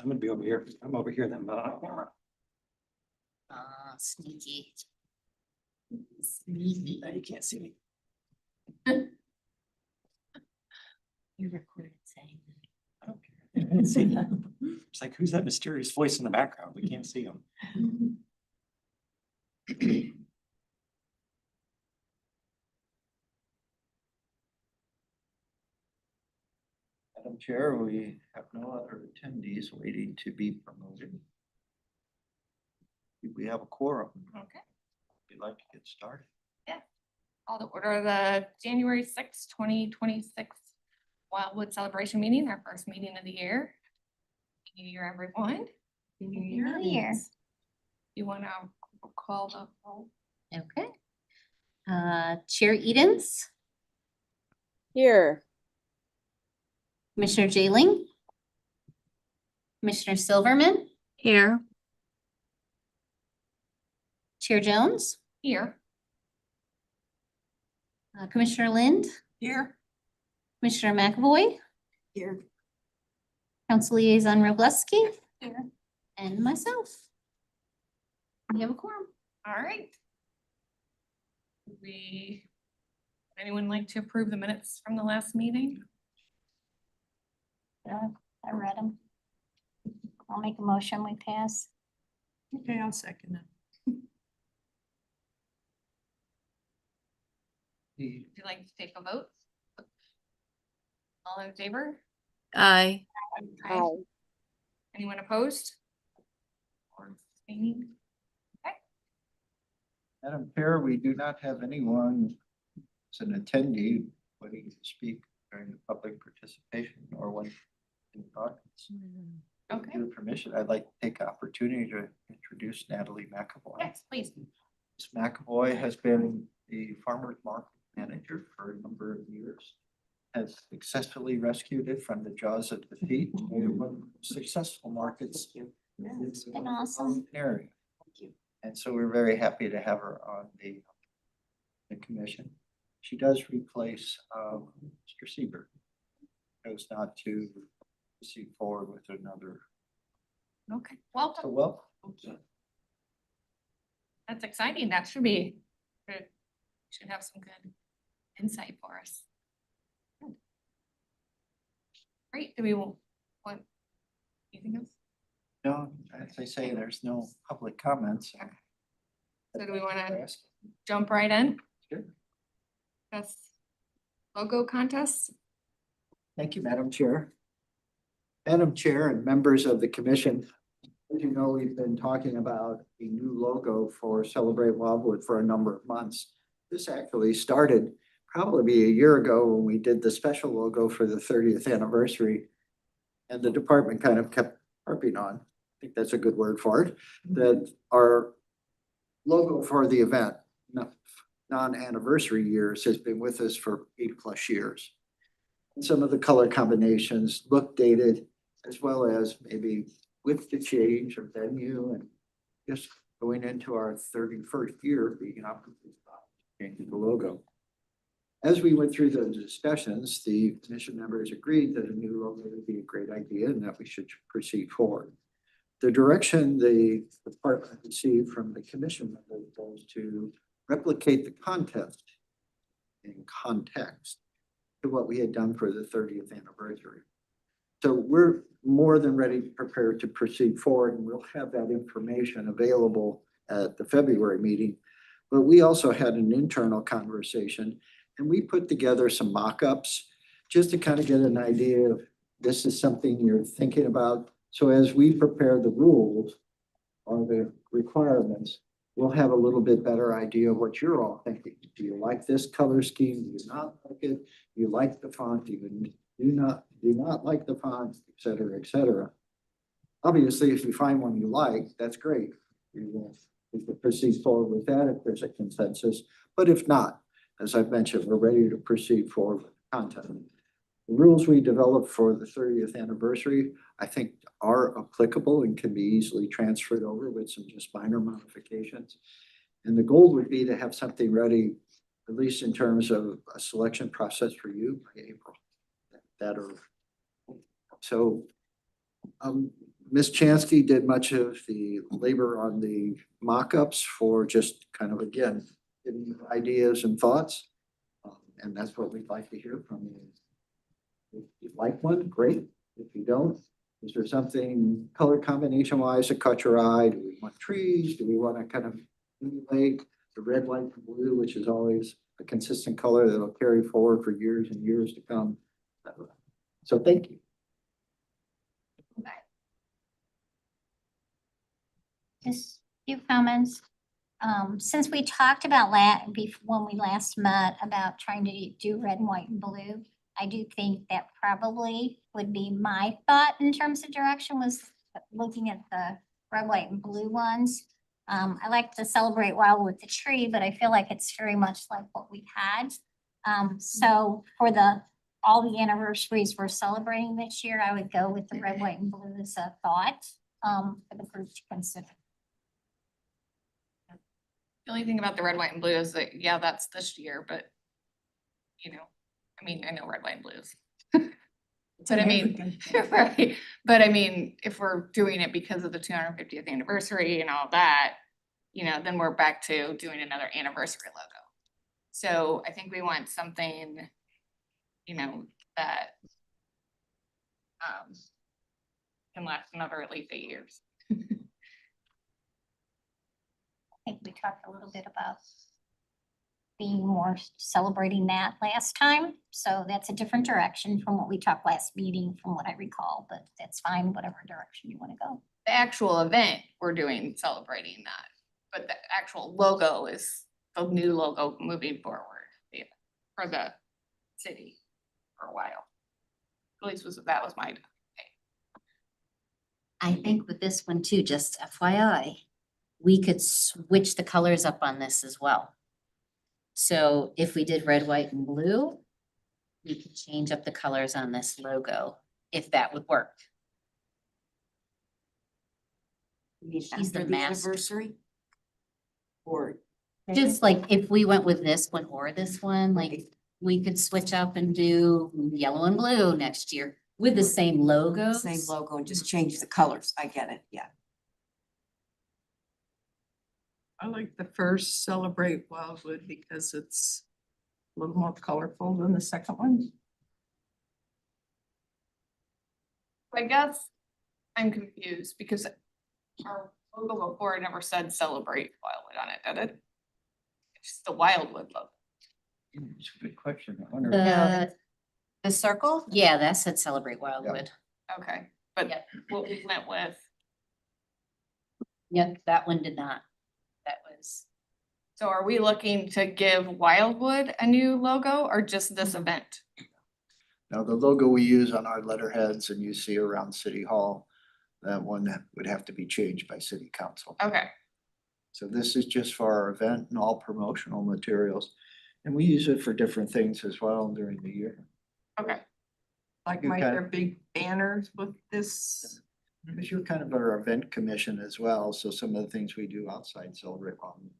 I'm gonna be over here. I'm over here then, but I don't want Sneaky. Sneaky. you can't see me. You recorded saying I don't care. I can't see them. It's like, who's that mysterious voice in the background? We can't see him. Madam Chair, we have no other attendees waiting to be promoted. We have a quorum. Okay, We'd like to get started. call to order the January 6th, 2026 Wildwood celebration meeting, our first meeting of the year. New year, everyone. New Year. You want to call the roll? Okay. Chair Edens, Here. Commissioner Jailing, Commissioner Silverman, Here. Chair Jones, Here. Commissioner Lind, Here. Commissioner McAvoy, Here. Council Liaison Robleski, Here. and myself. We have a quorum. All right. Anyone like to approve the minutes from the last meeting? Yeah, I read them. I'll make a motion, we pass. Okay, I'll second it. Would you like to take a vote? All in favor? Aye. Aye. Anyone opposed? Or abstaining? Madam Chair, we do not have anyone as an attendee waiting to speak during the public participation or when in the audience. Okay, With your permission, I'd like to take the opportunity to introduce Natalie McAvoy. yes, please. Ms. McAvoy has been the farmer's market manager for a number of years. Has successfully rescued it from the jaws of defeat. Made it one of the successful markets in It's been awesome. area. And so we're very happy to have her on the commission. She does replace Mr. Seaver. Chose not to proceed forward with another. Okay, So welcome. well, That's exciting. That should be good. Should have some good insight for us. Good. Great. Do we want anything else? no, as I say, there's no public comments. So do we want to jump right in? Sure. That's logo contest. Thank you, Madam Chair. Madam Chair and members of the commission, as you know, we've been talking about a new logo for Celebrate Wildwood for a number of months. This actually started probably a year ago when we did the special logo for the 30th anniversary. And the department kind of kept harping on, I think that's a good word for it, that our logo for the event, non-anniversary years, has been with us for 8+ years. Some of the color combinations look dated, as well as maybe with the change of venue and just going into our 31st year being operating, changing the logo. As we went through those discussions, the commission members agreed that a new logo would be a great idea and that we should proceed forward. The direction the department received from the commission members was to replicate the contest in context to what we had done for the 30th anniversary. So we're more than ready, prepared to proceed forward, and we'll have that information available at the February meeting. But we also had an internal conversation, and we put together some mock-ups just to kind of get an idea of this is something you're thinking about. So as we prepare the rules or the requirements, we'll have a little bit better idea of what you're all thinking. Do you like this color scheme? Do you not like it? Do you like the font? Do you not like the font, et cetera, et cetera. Obviously, if you find one you like, that's great. We will proceed forward with that if there's a consensus. But if not, as I've mentioned, we're ready to proceed forward with content. The rules we developed for the 30th anniversary, I think, are applicable and can be easily transferred over with some just minor modifications. And the goal would be to have something ready, at least in terms of a selection process for you by April. So Ms. Chansky did much of the labor on the mock-ups for just kind of, again, getting ideas and thoughts. And that's what we'd like to hear from you. If you like one, great. If you don't, is there something color combination wise that caught your eye? Do we want trees? Do we want to kind of emulate the red, white, and blue, which is always a consistent color that'll carry forward for years and years to come? So thank you. Just a few comments. Since we talked about when we last met about trying to do red, white, and blue, I do think that probably would be my thought in terms of direction was looking at the red, white, and blue ones. I like to celebrate Wildwood with the tree, but I feel like it's very much like what we had. So for all the anniversaries we're celebrating this year, I would go with the red, white, and blue as a thought for the group to consider. The only thing about the red, white, and blue is that, yeah, that's this year, but you know, I mean, I know red, white, and blues. But I mean, right, but I mean, if we're doing it because of the 250th anniversary and all that, you know, then we're back to doing another anniversary logo. So I think we want something, you know, that can last another at least 8 years. I think we talked a little bit about being more celebrating that last time. So that's a different direction from what we talked last meeting, from what I recall, but that's fine, whatever direction you want to go. The actual event, we're doing celebrating that, but the actual logo is the new logo moving forward for the city for a while. At least that was my. I think with this one too, just FYI, we could switch the colors up on this as well. So if we did red, white, and blue, we could change up the colors on this logo, if that would work. She's the master. Anniversary? Or? Just like if we went with this one or this one, like we could switch up and do yellow and blue next year with the same logos. Same logo and just change the colors. I get it, yeah. I like the first Celebrate Wildwood because it's a little more colorful than the second one. I guess I'm confused because our logo before never said Celebrate Wildwood on it, did it? It's just the Wildwood logo. It's a good question. I wonder. The circle? Yeah, that said Celebrate Wildwood. Okay, but Yep. what we went with, Yep, that one did not. That was, so are we looking to give Wildwood a new logo or just this event? Now, the logo we use on our letterheads and you see around City Hall, that one would have to be changed by City Council. Okay, So this is just for our event and all promotional materials. And we use it for different things as well during the year. okay. Like You might can- there be banners with this? Because you're kind of our event commission as well, so some of the things we do outside Celebrate Wildwood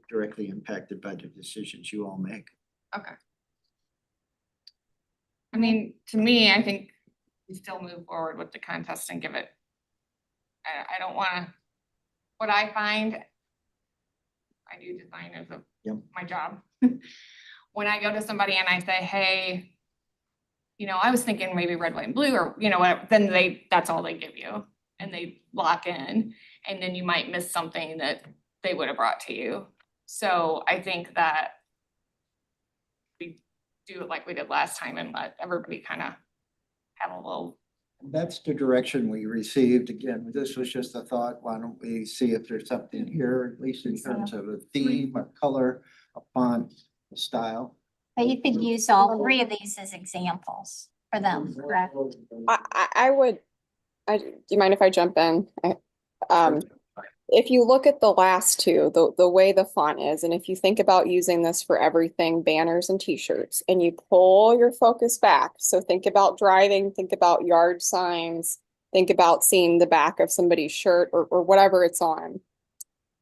directly impacted by the decisions you all make. Okay. I mean, to me, I think we still move forward with the contest and give it. I don't wanna, what I find, I do design as Yep. my job. When I go to somebody and I say, hey, you know, I was thinking maybe red, white, and blue, or, you know, what, then that's all they give you. And they lock in, and then you might miss something that they would have brought to you. So I think that we do it like we did last time and let everybody kind of have a little. That's the direction we received. Again, this was just a thought. Why don't we see if there's something here, at least in terms of a theme, a color, a font, a style. But you could use all three of these as examples for them, correct? I would, do you mind if I jump in? If you look at the last two, the way the font is, and if you think about using this for everything, banners and t-shirts, and you pull your focus back, so think about driving, think about yard signs, think about seeing the back of somebody's shirt or whatever it's on.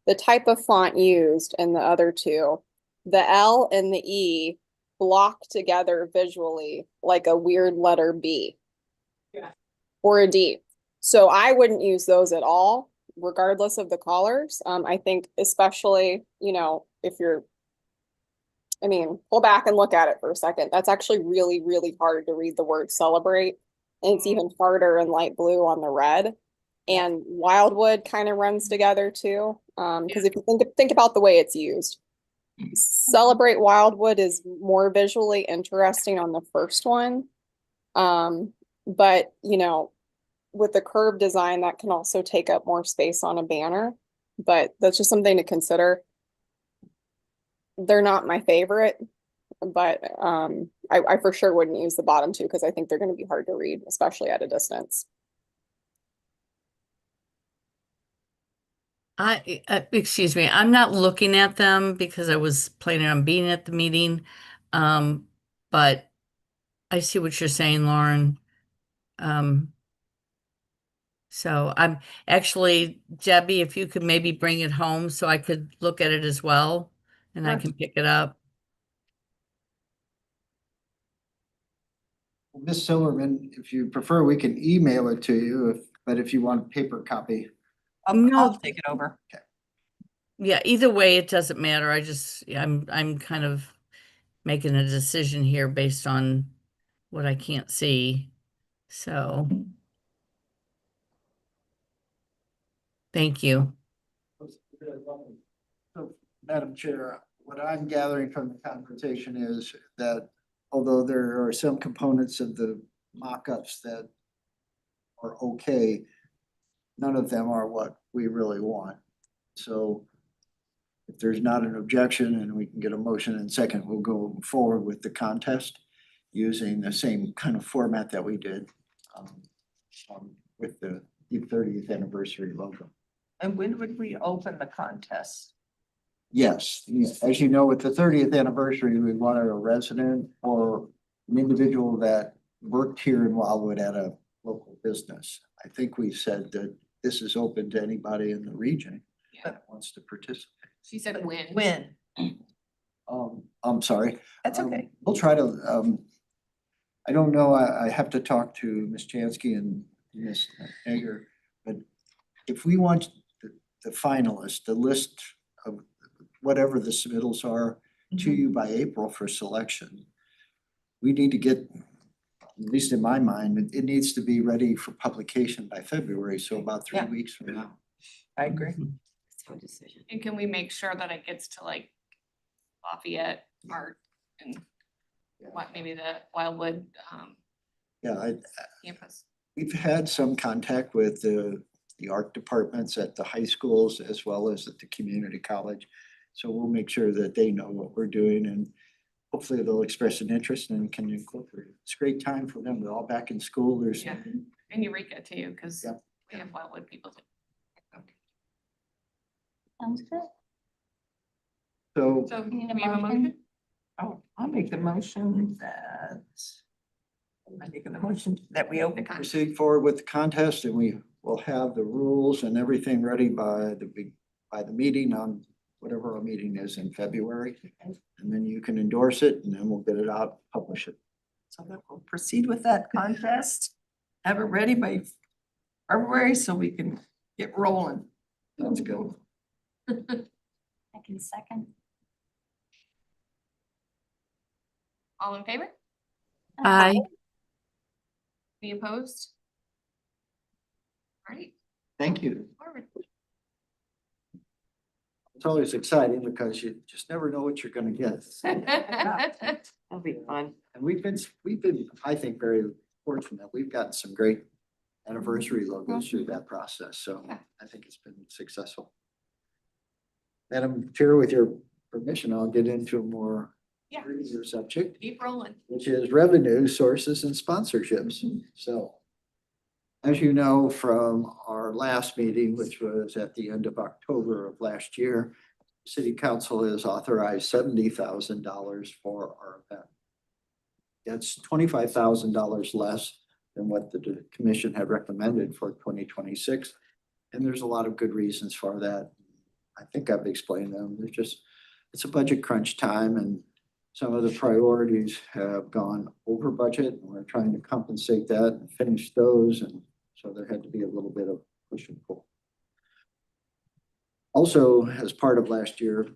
The type of font used in the other two, the L and the E block together visually like a weird letter B. Yeah. Or a D. So I wouldn't use those at all, regardless of the colors. I think especially, you know, if you're, I mean, pull back and look at it for a second. That's actually really, really hard to read the word celebrate. And it's even harder in light blue on the red. And Wildwood kind of runs together too. Because if you think about the way it's used, Celebrate Wildwood is more visually interesting on the first one. But you know, with the curved design, that can also take up more space on a banner. But that's just something to consider. They're not my favorite, but I for sure wouldn't use the bottom two because I think they're going to be hard to read, especially at a distance. Excuse me, I'm not looking at them because I was planning on being at the meeting. But I see what you're saying, Lauren. So I'm actually, Debbie, if you could maybe bring it home so I could look at it as well and I Sure. can pick it up. Ms. Silverman, if you prefer, we can email it to you, but if you want a paper copy. No. I'll take it over. Yeah, either way, it doesn't matter. I'm kind of making a decision here based on what I can't see. So thank you. So, Madam Chair, what I'm gathering from the conversation is that although there are some components of the mock-ups that are okay, none of them are what we really want. So if there's not an objection and we can get a motion in second, we'll go forward with the contest using the same kind of format that we did with the 30th anniversary logo. And when would we open the contest? Yes, as you know, with the 30th anniversary, we wanted a resident or an individual that worked here in Wildwood at a local business. I think we said that this is open to anybody in the region that wants to participate. She said when. When? I'm sorry. That's okay. We'll try to, I don't know, I have to talk to Ms. Jansky and Ms. Egger, but if we want the finalists, the list of whatever the submittals are to you by April for selection, we need to get, at least in my mind, it needs to be ready for publication by February, so about 3 Yeah. weeks from now. I agree. Decision. And can we make sure that it gets to like Lafayette Art and what, maybe the Wildwood Yeah, campus? we've had some contact with the art departments at the high schools as well as at the community college. So we'll make sure that they know what we're doing and hopefully they'll express an interest and can incorporate it. It's a great time for them. They're all back in school. There's Yeah. And Eureka too, because Yep. we have Wildwood people. Sounds good. so So Need a we have a motion? motion? Oh, I'll make the motion that we open. proceed forward with the contest and we will have the rules and everything ready by the meeting on whatever our meeting is in February. And then you can endorse it and then we'll get it out, publish it. So that we'll proceed with that contest. Have it ready by February so we can get rolling. Sounds good. I can second. All in favor? Aye. Any opposed? All right, Thank you. forward. It's always exciting because you just never know what you're gonna get. That'll be fun. And we've been, I think, very fortunate. We've gotten some great anniversary logos through that process, so I think it's been successful. Madam Chair, with your permission, I'll get into a more Yeah. easier subject, Keep rolling. which is revenue sources and sponsorships. So as you know from our last meeting, which was at the end of October of last year, City Council has authorized $70,000 for our event. That's $25,000 less than what the commission had recommended for 2026. And there's a lot of good reasons for that. I think I've explained them. It's a budget crunch time and some of the priorities have gone over budget and we're trying to compensate that and finish those. And So there had to be a little bit of push and pull. Also, as part of last year,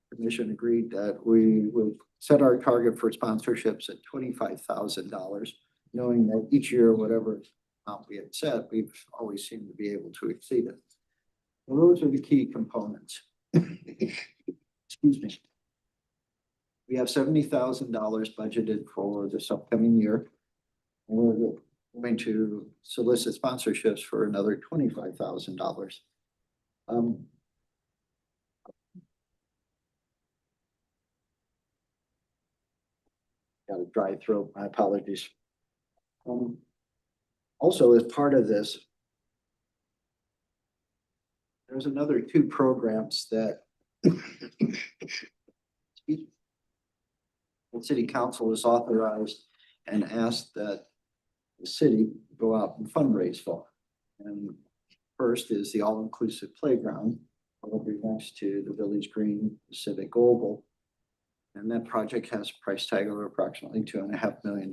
the commission agreed that we would set our target for sponsorships at $25,000, knowing that each year, whatever amount we had set, we've always seemed to be able to exceed it. Well, those are the key components. Excuse me. We have $70,000 budgeted for this upcoming year. We're going to solicit sponsorships for another $25,000. Got a dry throat, my apologies. Also, as part of this, there's another two programs that the city council has authorized and asked that the city go out and fundraise for. And first is the all-inclusive playground, will be next to the Village Green Civic Oval. And that project has a price tag of approximately $2.5 million,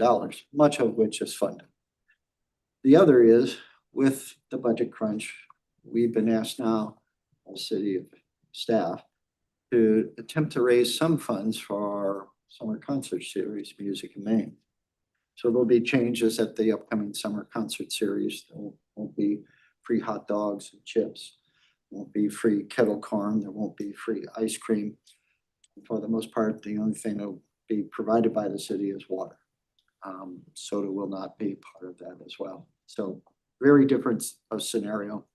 much of which is funded. The other is with the budget crunch, we've been asked now, as city staff, to attempt to raise some funds for our summer concert series, Music in Maine. So there'll be changes at the upcoming summer concert series. There won't be free hot dogs and chips. Won't be free kettle corn. There won't be free ice cream. For the most part, the only thing that will be provided by the city is water. Soda will not be part of that as well. So very different of scenario.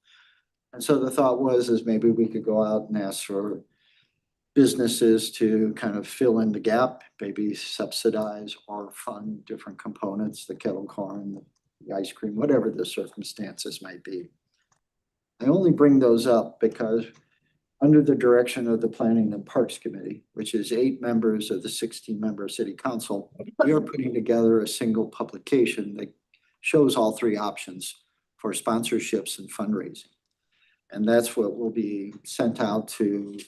And so the thought was is maybe we could go out and ask for businesses to kind of fill in the gap, maybe subsidize or fund different components, the kettle corn, the ice cream, whatever the circumstances might be. I only bring those up because under the direction of the Planning and Parks Committee, which is 8 members of the 16-member city council, we are putting together a single publication that shows all 3 options for sponsorships and fundraising. And that's what will be sent out to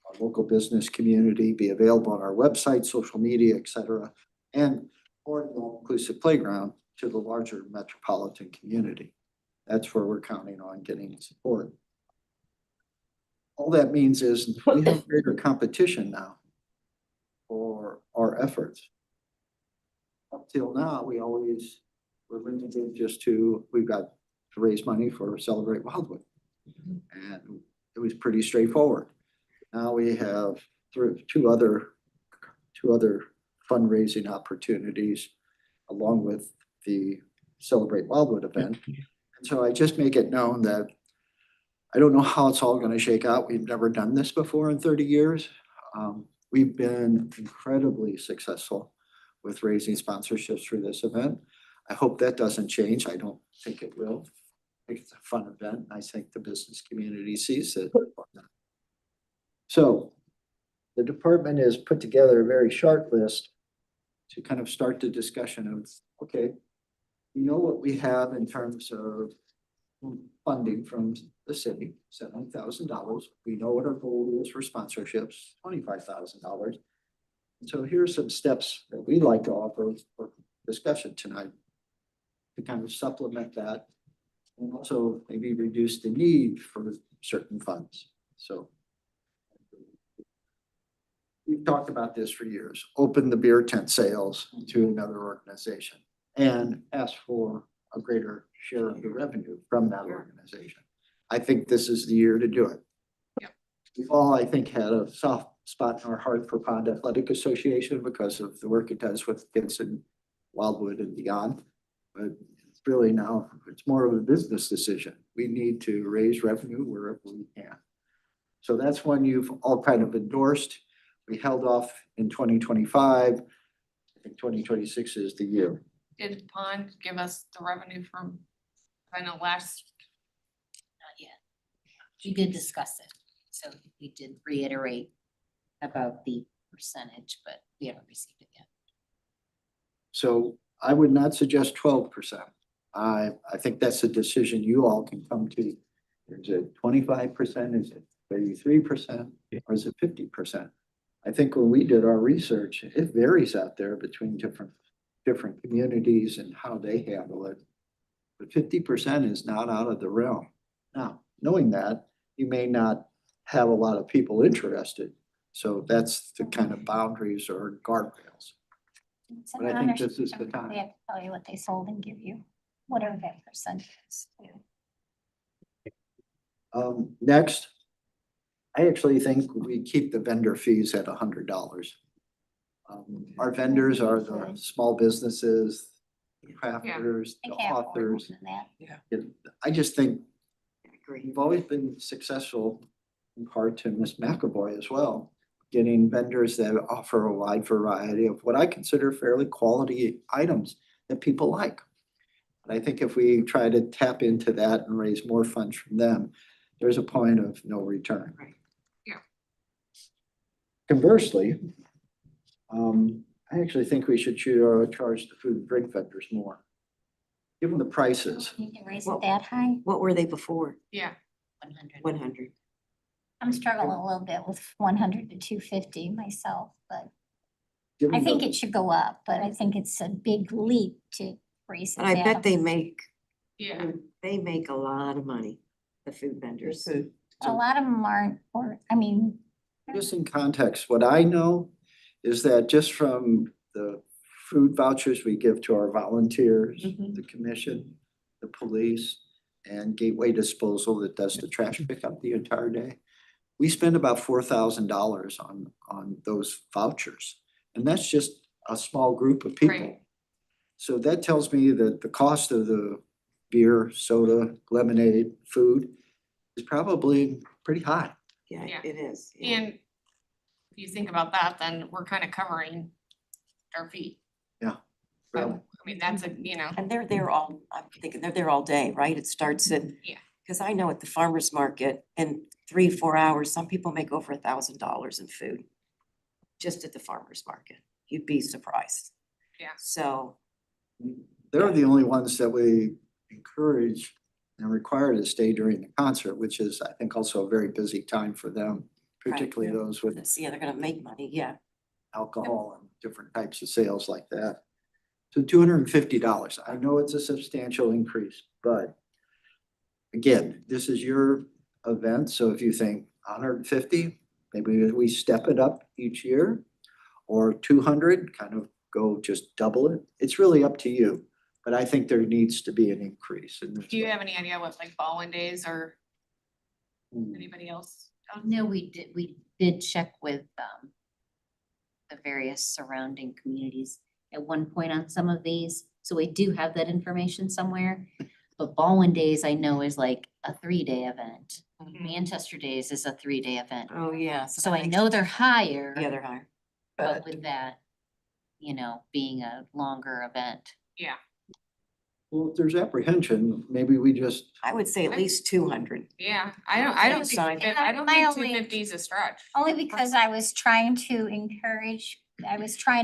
our local business community, be available on our website, social media, et cetera, and or the all-inclusive playground to the larger metropolitan community. That's where we're counting on getting support. All that means is we have greater competition now for our efforts. Up till now, we always were limited just to, we've got to raise money for Celebrate Wildwood. And it was pretty straightforward. Now we have two other fundraising opportunities along with the Celebrate Wildwood event. And so I just make it known that I don't know how it's all going to shake out. We've never done this before in 30 years. We've been incredibly successful with raising sponsorships for this event. I hope that doesn't change. I don't think it will. I think it's a fun event. I think the business community sees it. So the department has put together a very short list to kind of start the discussion of, okay, we know what we have in terms of funding from the city, $70,000. We know what our goal is for sponsorships, $25,000. And so here's some steps that we'd like to offer for discussion tonight to kind of supplement that and also maybe reduce the need for certain funds. So we've talked about this for years. Open the beer tent sales to another organization and ask for a greater share of the revenue from that organization. I think this is the year to do it. Yep. We've all, I think, had a soft spot in our heart for Pond Athletic Association because of the work it does with kids in Wildwood and beyond. But it's really now, it's more of a business decision. We need to raise revenue wherever we can. So that's one you've all kind of endorsed. We held off in 2025. I think 2026 is the year. Did Pond give us the revenue from, I know last, Not yet. We did discuss it, so we did reiterate about the percentage, but we haven't received it yet. So I would not suggest 12%. I think that's a decision you all can come to. Is it 25%? Is it 33%? Or is it 50%? I think when we did our research, it varies out there between different communities and how they handle it. But 50% is not out of the realm. Now, knowing that, you may not have a lot of people interested. So that's the kind of boundaries or guardrails. It's But I an think this is the understanding. time. They have to tell you what they sold and give you whatever that percentage is. Next, I actually think we keep the vendor fees at $100. Our vendors are the small businesses, the crafters, I the can't afford more authors. than that. I just think I agree. we've always been successful, in part to Ms. McAvoy as well, getting vendors that offer a wide variety of what I consider fairly quality items that people like. And I think if we try to tap into that and raise more funds from them, there's a point of no return. Right. Yeah. Conversely, I actually think we should charge the food and drink vendors more. Given the prices, You can raise Well- it that high. What were they before? Yeah, 100. 100. I'm struggling a little bit with 100 to 250 myself, but I given think the, it should go up, but I think it's a big leap to raise it And I that bet they much. make, yeah. they make a lot of money, the food vendors. Food. A lot of them aren't, or, I mean, just in context, what I know is that just from the food vouchers we give to our volunteers, Mhm. the commission, the police, and Gateway Disposal that does the trash pickup the entire day, we spend about $4,000 on those vouchers. And that's just a small group of people. Right. So that tells me that the cost of the beer, soda, lemonade, food is probably pretty high. Yeah, Yeah. it is. yeah. And if you think about that, then we're kind of covering our fee. So, Well, I mean, that's a, you know, And they're there all, I'm thinking they're there all day, right? It starts at. Yeah. Cause I know at the farmer's market in 3-4 hours, some people make over $1,000 in food. Just at the farmer's market. You'd be surprised. Yeah. So, they're the only ones that we encourage and require to stay during the concert, which is, I think, also a very busy time for them, Right. particularly those with yeah, they're gonna make money, yeah. alcohol and different types of sales like that. So $250. I know it's a substantial increase, but again, this is your event, so if you think 150, maybe we step it up each year, or 200, kind of go just double it. It's really up to you, but I think there needs to be an increase in this. do you have any idea what like Baldwin Days or anybody else? No, we did check with the various surrounding communities at one point on some of these. So we do have that information somewhere. But Baldwin Days I know is like a 3-day event. Manchester Days is a 3-day event. Oh, yeah. So that I makes know they're sense. higher, Yeah, they're higher. but with that, being a longer event. Yeah, Well, if there's apprehension, maybe we just, I would say at least 200. yeah, I don't Sign. think, Yeah, I don't my think only- 250 is a stretch. only because I was trying to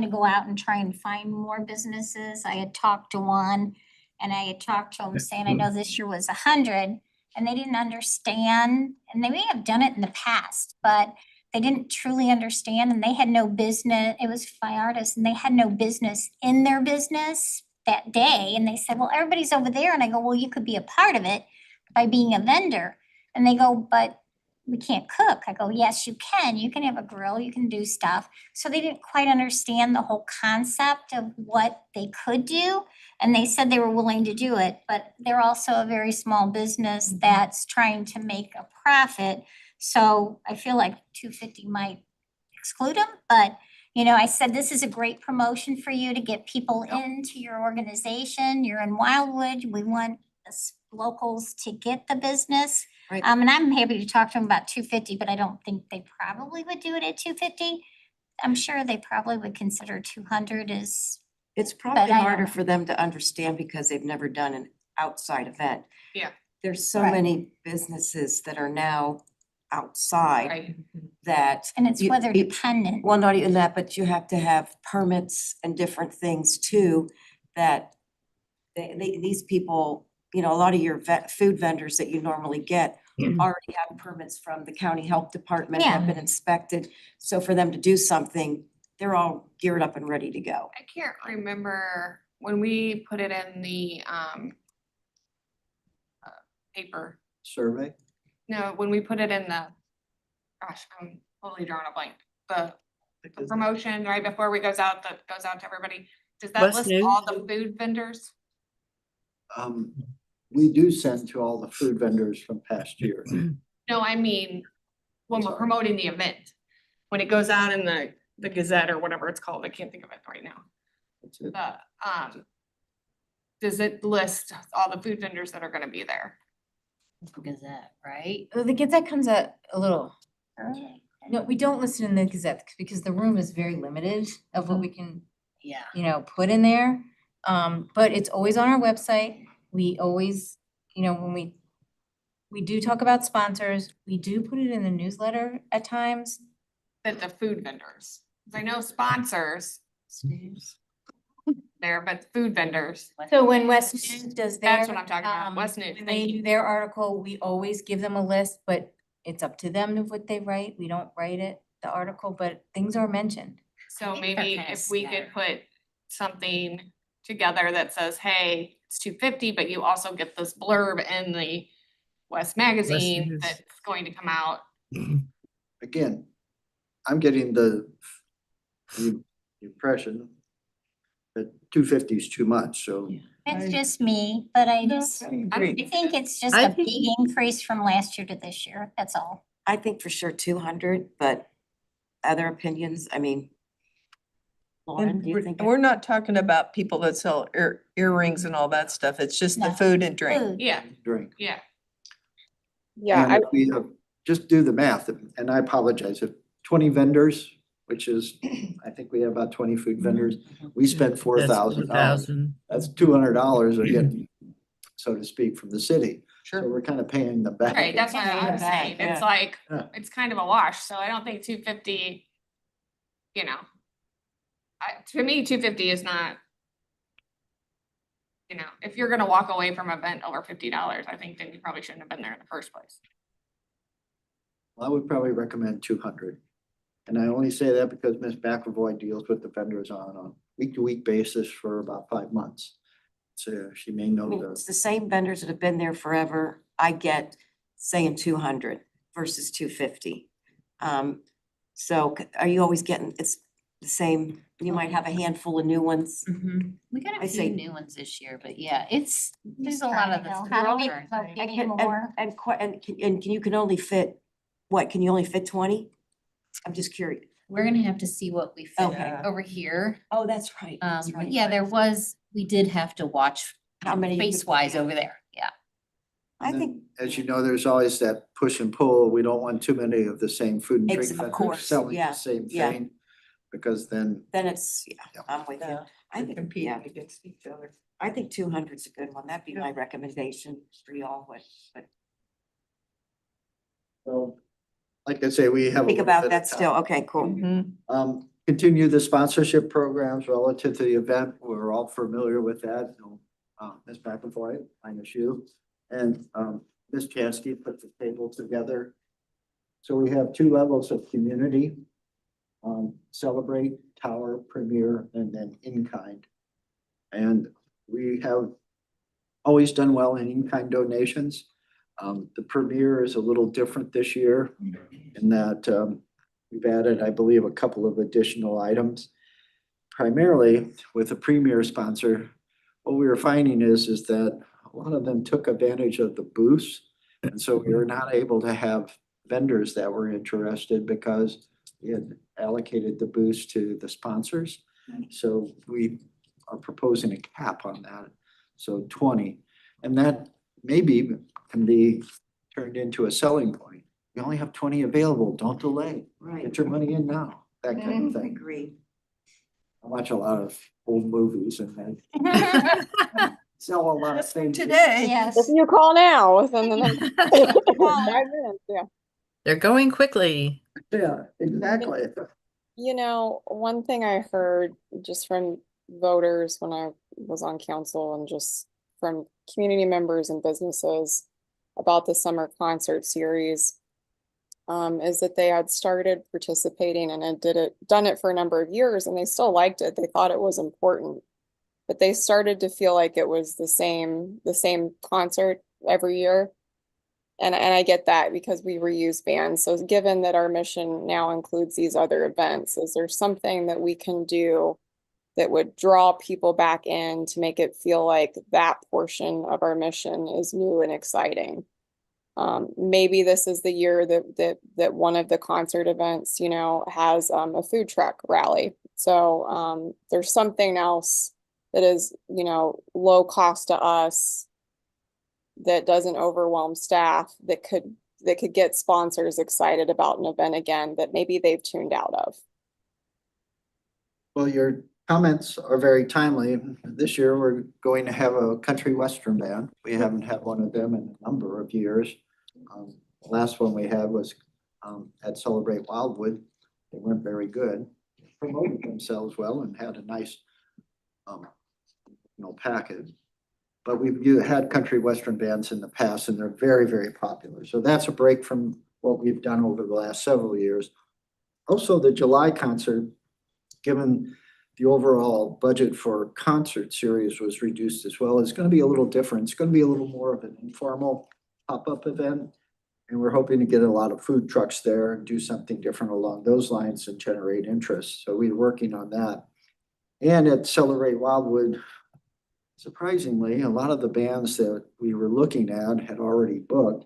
go out and try and find more businesses. I had talked to one and I had talked to them saying, I know this year was 100 and they didn't understand, and they may have done it in the past, but they didn't truly understand and they had no business. It was fine artists and they had no business in their business that day. And they said, well, everybody's over there. And I go, well, you could be a part of it by being a vendor. And they go, but we can't cook. I go, yes, you can. You can have a grill, you can do stuff. So they didn't quite understand the whole concept of what they could do. And they said they were willing to do it, but they're also a very small business that's trying to make a profit. So I feel like 250 might exclude them, but I said, this is a great promotion for you to get people into your organization. You're in Wildwood. We want us locals to get the business. Right. And I'm happy to talk to them about 250, but I don't think they probably would do it at 250. I'm sure they probably would consider 200 as, It's But probably I don't harder know. for them to understand because they've never done an outside event. Yeah. There's so Right. many businesses that are now outside Right, that. and it's you- weather you- dependent. Well, not even that, but you have to have permits and different things too, that these people, a lot of your food vendors that you normally get already have permits from the county health department, have been inspected. So for them to do something, they're all geared up and ready to go. I can't remember when we put it in the paper. Survey? No, when we put it in the, gosh, I'm totally drawing a blank. The promotion right before we goes out, that goes out to everybody. Does that What's list new? all the food vendors? We do send to all the food vendors from past years. No, I mean, when we're promoting the event, when it goes out in the Gazette or whatever it's called, I can't think of it right now. That's it. Does it list all the food vendors that are gonna be there? Gazette, right? The Gazette comes out a little, early. no, we don't list it in the Gazette because the room is very limited of what we can, Yeah. put in there. But it's always on our website. We always, when we do talk about sponsors, we do put it in the newsletter at times. That the food vendors, 'cause I know sponsors there, but food vendors. So when West News does their. That's what I'm talking about, West News, When thank they you. do their article, we always give them a list, but it's up to them of what they write. We don't write it, the article, but things are mentioned. So think they're maybe kinda if we could scattered. put something together that says, hey, it's 250, but you also get this blurb in the West magazine News. that's going to come out. Again, I'm getting the impression that 250 is too much, so. That's just me, but I just, I Agree. think it's just I a think- big increase from last year to this year, that's all. I think for sure 200, but other opinions, I mean. Lauren, And do you think? we're not talking about people that sell earrings and all that stuff. It's just the No. food and drink. Food. Yeah, Drink. yeah. Yeah, And if we just do the math, and I apologize, if 20 vendors, which is, I think we have about 20 food vendors, we spent $4,000. That's $200 again, so to speak, from the city. So we're kind of paying them back. Right, that's what Yeah, I'm yeah, saying. yeah. It's like, Yeah. it's kind of a wash, so I don't think 250, you know. To me, 250 is not, if you're gonna walk away from an event over $50, I think then you probably shouldn't have been there in the first place. I would probably recommend 200. And I only say that because Ms. McAvoy deals with the vendors on a week-to-week basis for about 5 months. So she may I know mean, the, it's the same vendors that have been there forever. I get saying 200 versus 250. So are you always getting, it's the same, you might have a handful of new ones. We got I a see. few new ones this year, but yeah, there's a lot Trying of to the. know, how do we stuff. promote And it can, more? and you can only fit, what, can you only fit 20? I'm just curious. We're gonna have to see what we fit Okay. over here. Oh, that's right. But yeah, we did have to watch How many you could face put wise together. over there, yeah. I and think, then, as you know, there's always that push and pull. We don't want too many of the same food and drink Of vendors course, selling yeah, the same yeah. thing. Because then, then it's, yeah, Yeah. I'm with you. Yeah, I they're think, competing yeah, against each other. I think 200 is a good one. That'd be my recommendation for y'all. But so, like I say, we have. a think little about bit that of time. still. Okay, cool. Mhm. Continue the sponsorship programs relative to the event. We're all familiar with that. Ms. McAvoy, minus you, and Ms. Chasky put the table together. So we have 2 levels of community. Celebrate, Tower, Premier, and then in-kind. And we have always done well in in-kind donations. The Premier is a little different this year in that we've added, I believe, a couple of additional items. Primarily with a Premier sponsor, what we were finding is that a lot of them took advantage of the booths. And so we were not able to have vendors that were interested because we had allocated the booths to the sponsors. So we are proposing a cap on that, so 20. And that maybe can be turned into a selling point. We only have 20 available, don't delay. Right. Get your money in now, that kind of thing. Agreed. I watch a lot of old movies and they sell a lot of things. Today. Yes. if you call now within the next 5 minutes, yeah. They're going quickly. Yeah, exactly. You know, one thing I heard just from voters when I was on council and just from community members and businesses about the summer concert series is that they had started participating and had done it for a number of years and they still liked it. They thought it was important, but they started to feel like it was the same concert every year. And I get that because we reuse bands. So given that our mission now includes these other events, is there something that we can do that would draw people back in to make it feel like that portion of our mission is new and exciting? Maybe this is the year that one of the concert events, you know, has a food truck rally. So there's something else that is, you know, low cost to us that doesn't overwhelm staff that could get sponsors excited about an event again that maybe they've tuned out of. Well, your comments are very timely. This year, we're going to have a country western band. We haven't had one of them in a number of years. The last one we had was at Celebrate Wildwood. They weren't very good. They promoted themselves well and had a nice package. But we've had country western bands in the past, and they're very, very popular. So that's a break from what we've done over the last several years. Also, the July concert, given the overall budget for concert series was reduced as well, it's going to be a little different. It's going to be a little more of an informal pop-up event. And we're hoping to get a lot of food trucks there and do something different along those lines and generate interest. So we're working on that. And at Celebrate Wildwood, surprisingly, a lot of the bands that we were looking at had already booked,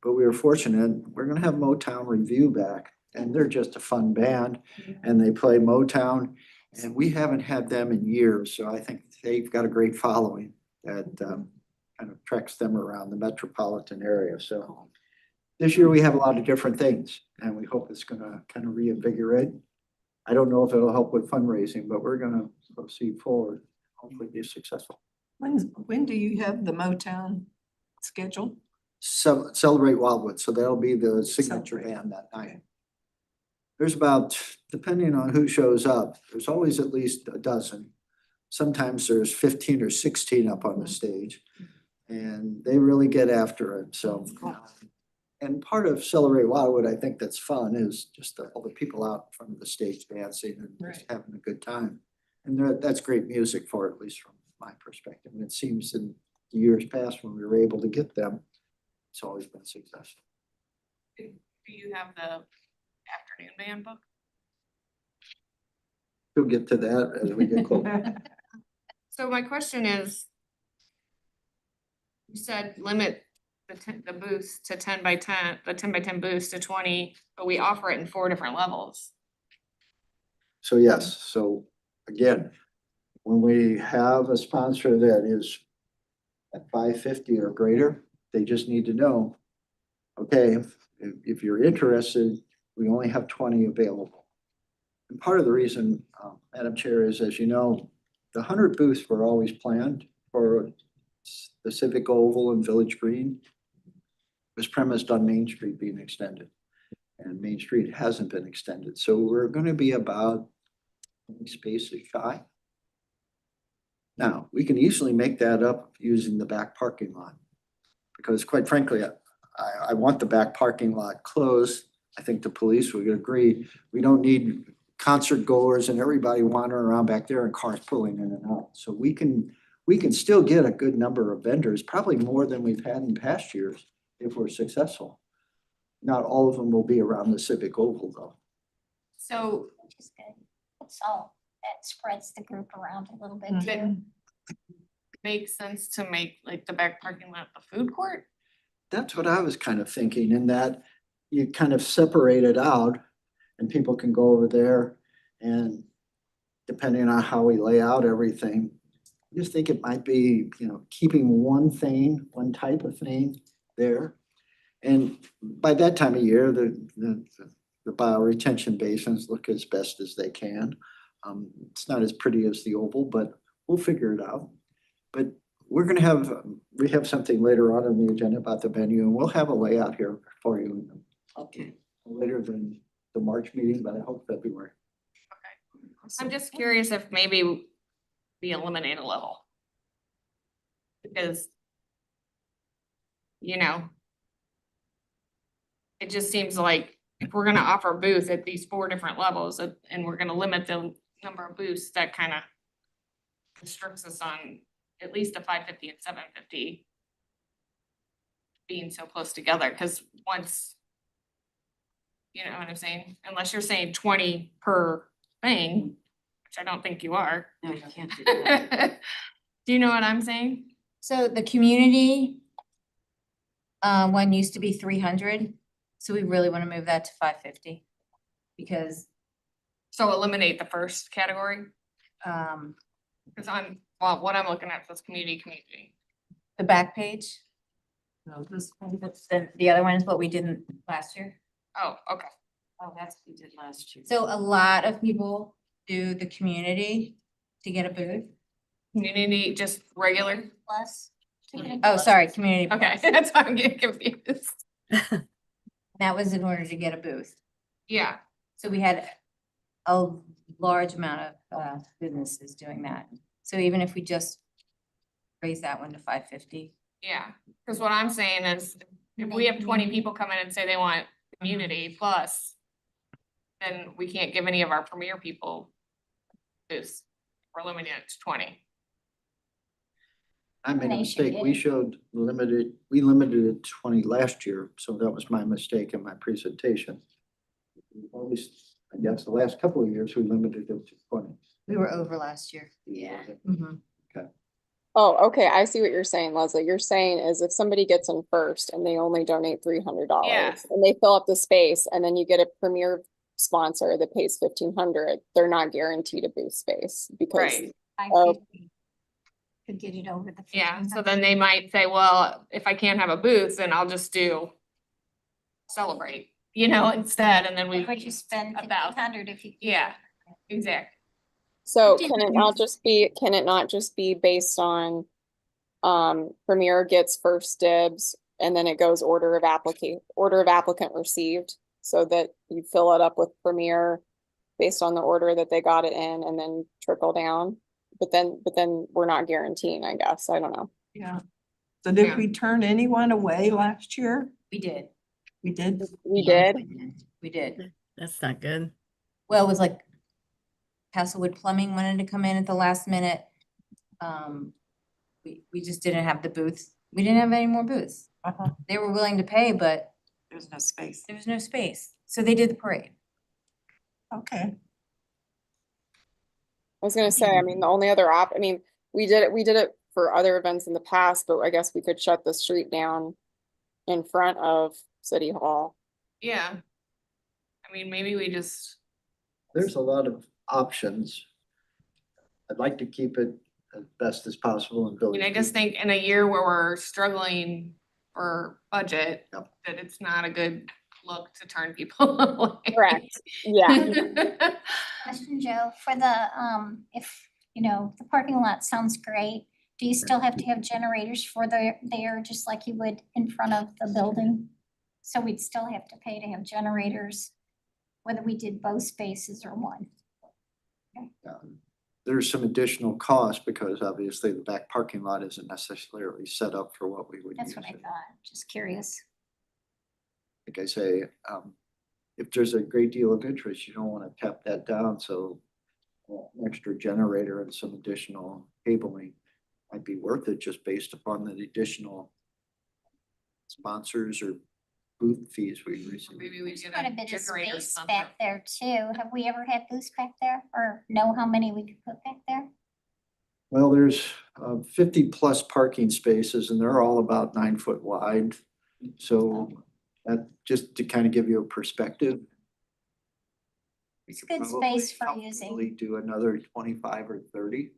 but we were fortunate. We're going to have Motown Review back, and they're just a fun band, and they play Motown, and we haven't had them in years. So I think they've got a great following that kind of treks them around the metropolitan area. So this year we have a lot of different things, and we hope it's going to kind of reinvigorate. I don't know if it'll help with fundraising, but we're going to proceed forward, hopefully be successful. When do you have the Motown scheduled? Celebrate Wildwood, so that'll be the signature Celebrate. band that night. There's about, depending on who shows up, there's always at least a dozen. Sometimes there's 15 or 16 up on the stage, and they really get after it, so. And part of Celebrate Wildwood, I think that's fun, is just all the people out from the stage dancing and just Right. having a good time. And that's great music for it, at least from my perspective. And it seems in years past when we were able to get them, it's always been successful. Do you have the afternoon band book? We'll get to that as we get closer. So my question is, you said limit the booths to 10 by 10, the 10 by 10 booths to 20, but we offer it in 4 different levels. So yes, so again, when we have a sponsor that is at 550 or greater, they just need to know, okay, if you're interested, we only have 20 available. And part of the reason, Madam Chair, is, as you know, the 100 booths were always planned for the Civic Oval and Village Green. It was premised on Main Street being extended, and Main Street hasn't been extended. So we're going to be about spaces shy. Now, we can easily make that up using the back parking lot, because quite frankly, I want the back parking lot closed. I think the police would agree. We don't need concert goers and everybody wandering around back there and cars pulling in and out. So we can still get a good number of vendors, probably more than we've had in past years if we're successful. Not all of them will be around the Civic Oval though. So Which is good. It's all, that spreads the group around a little bit Mhm. too. makes sense to make like the back parking lot the food court? That's what I was kind of thinking, in that you kind of separate it out and people can go over there, and depending on how we lay out everything, I just think it might be, keeping one type of thing there. And by that time of year, the bioretention basins look as best as they can. It's not as pretty as the oval, but we'll figure it out. But we have something later on in the agenda about the venue, and we'll have a layout here for you. Okay. Later than the March meeting, but I hope February. I'm just curious if maybe we eliminate a level. Because, it just seems like if we're gonna offer booths at these 4 different levels and we're gonna limit the number of booths, that kind of restricts us on at least the 550 and 750. being so close together, because once, you know what I'm saying? Unless you're saying 20 per thing, which I don't think you are. No, you can't do that. Do you know what I'm saying? So the community one used to be 300, so we really want to move that to 550. Because So eliminate the first category, um because what I'm looking at says community. the back page, No, this the other one is what we did last year. Oh, okay. Oh, that's what we did last year. So a lot of people do the community to get a booth. Community, just regular? Plus. Oh, sorry, community. Okay, plus. that's why I'm getting confused. That was in order to get a booth. Yeah, So we had a large amount of businesses doing that. So even if we just raise that one to 550. yeah, because what I'm saying is, if we have 20 people come in and say they want community plus, then we can't give any of our premier people booths. We're limiting it to 20. I made a Combination, mistake. We yeah. showed we limited it to 20 last year, so that was my mistake in my presentation. Always, I guess the last couple of years, we limited it to 20. We were over last year. Yeah. Oh, okay, I see what you're saying, Leslie. You're saying is if somebody gets in first and they only donate $300 Yeah. and they fill up the space and then you get a premier sponsor that pays 1,500, they're not guaranteed a booth space because Right. 550 could get it over the. Yeah, so then they might say, well, if I can't have a booth, then I'll just do celebrate, instead, and then we. Would you spend about- 1,500 if you? Yeah, exactly. So Did can it you- not just be based on Premier gets first dibs and then it goes order of applicant received, so that you fill it up with Premier based on the order that they got it in and then trickle down? But then we're not guaranteeing, I guess. I don't know. Yeah. So did Yeah. we turn anyone away last year? We did. We did. We Yeah. did. We did. That's not good. Well, it was like Castlewood Plumbing wanted to come in at the last minute. We just didn't have the booths. We didn't have any more booths. They were willing to pay, but There's no space. there was no space. So they did the parade. Okay. I was gonna say, I mean, the only other we did it for other events in the past, but I guess we could shut the street down in front of City Hall. Yeah. I mean, maybe we just, There's a lot of options. I'd like to keep it as best as possible and build. I just think in a year where we're struggling for budget, Yep. that it's not a good look to turn people away. Correct. Yeah. Question, Joe, for the, if, the parking lot sounds great, do you still have to have generators for there, just like you would in front of the building? So we'd still have to pay to have generators, whether we did both spaces or one? There's some additional cost because obviously the back parking lot isn't necessarily set up for what we would use. That's what I it. thought, just curious. Like I say, if there's a great deal of interest, you don't want to tap that down, so an extra generator and some additional cabling might be worth it just based upon the additional sponsors or booth fees we receive. Maybe we There's get quite a a bit of generator space sponsor. back there too. Have we ever had booths back there or know how many we could put back there? Well, there's 50 plus parking spaces and they're all about 9 foot wide. So that just to kind of give you a perspective. we It's could good probably space for using. comfortably do another 25 or 30.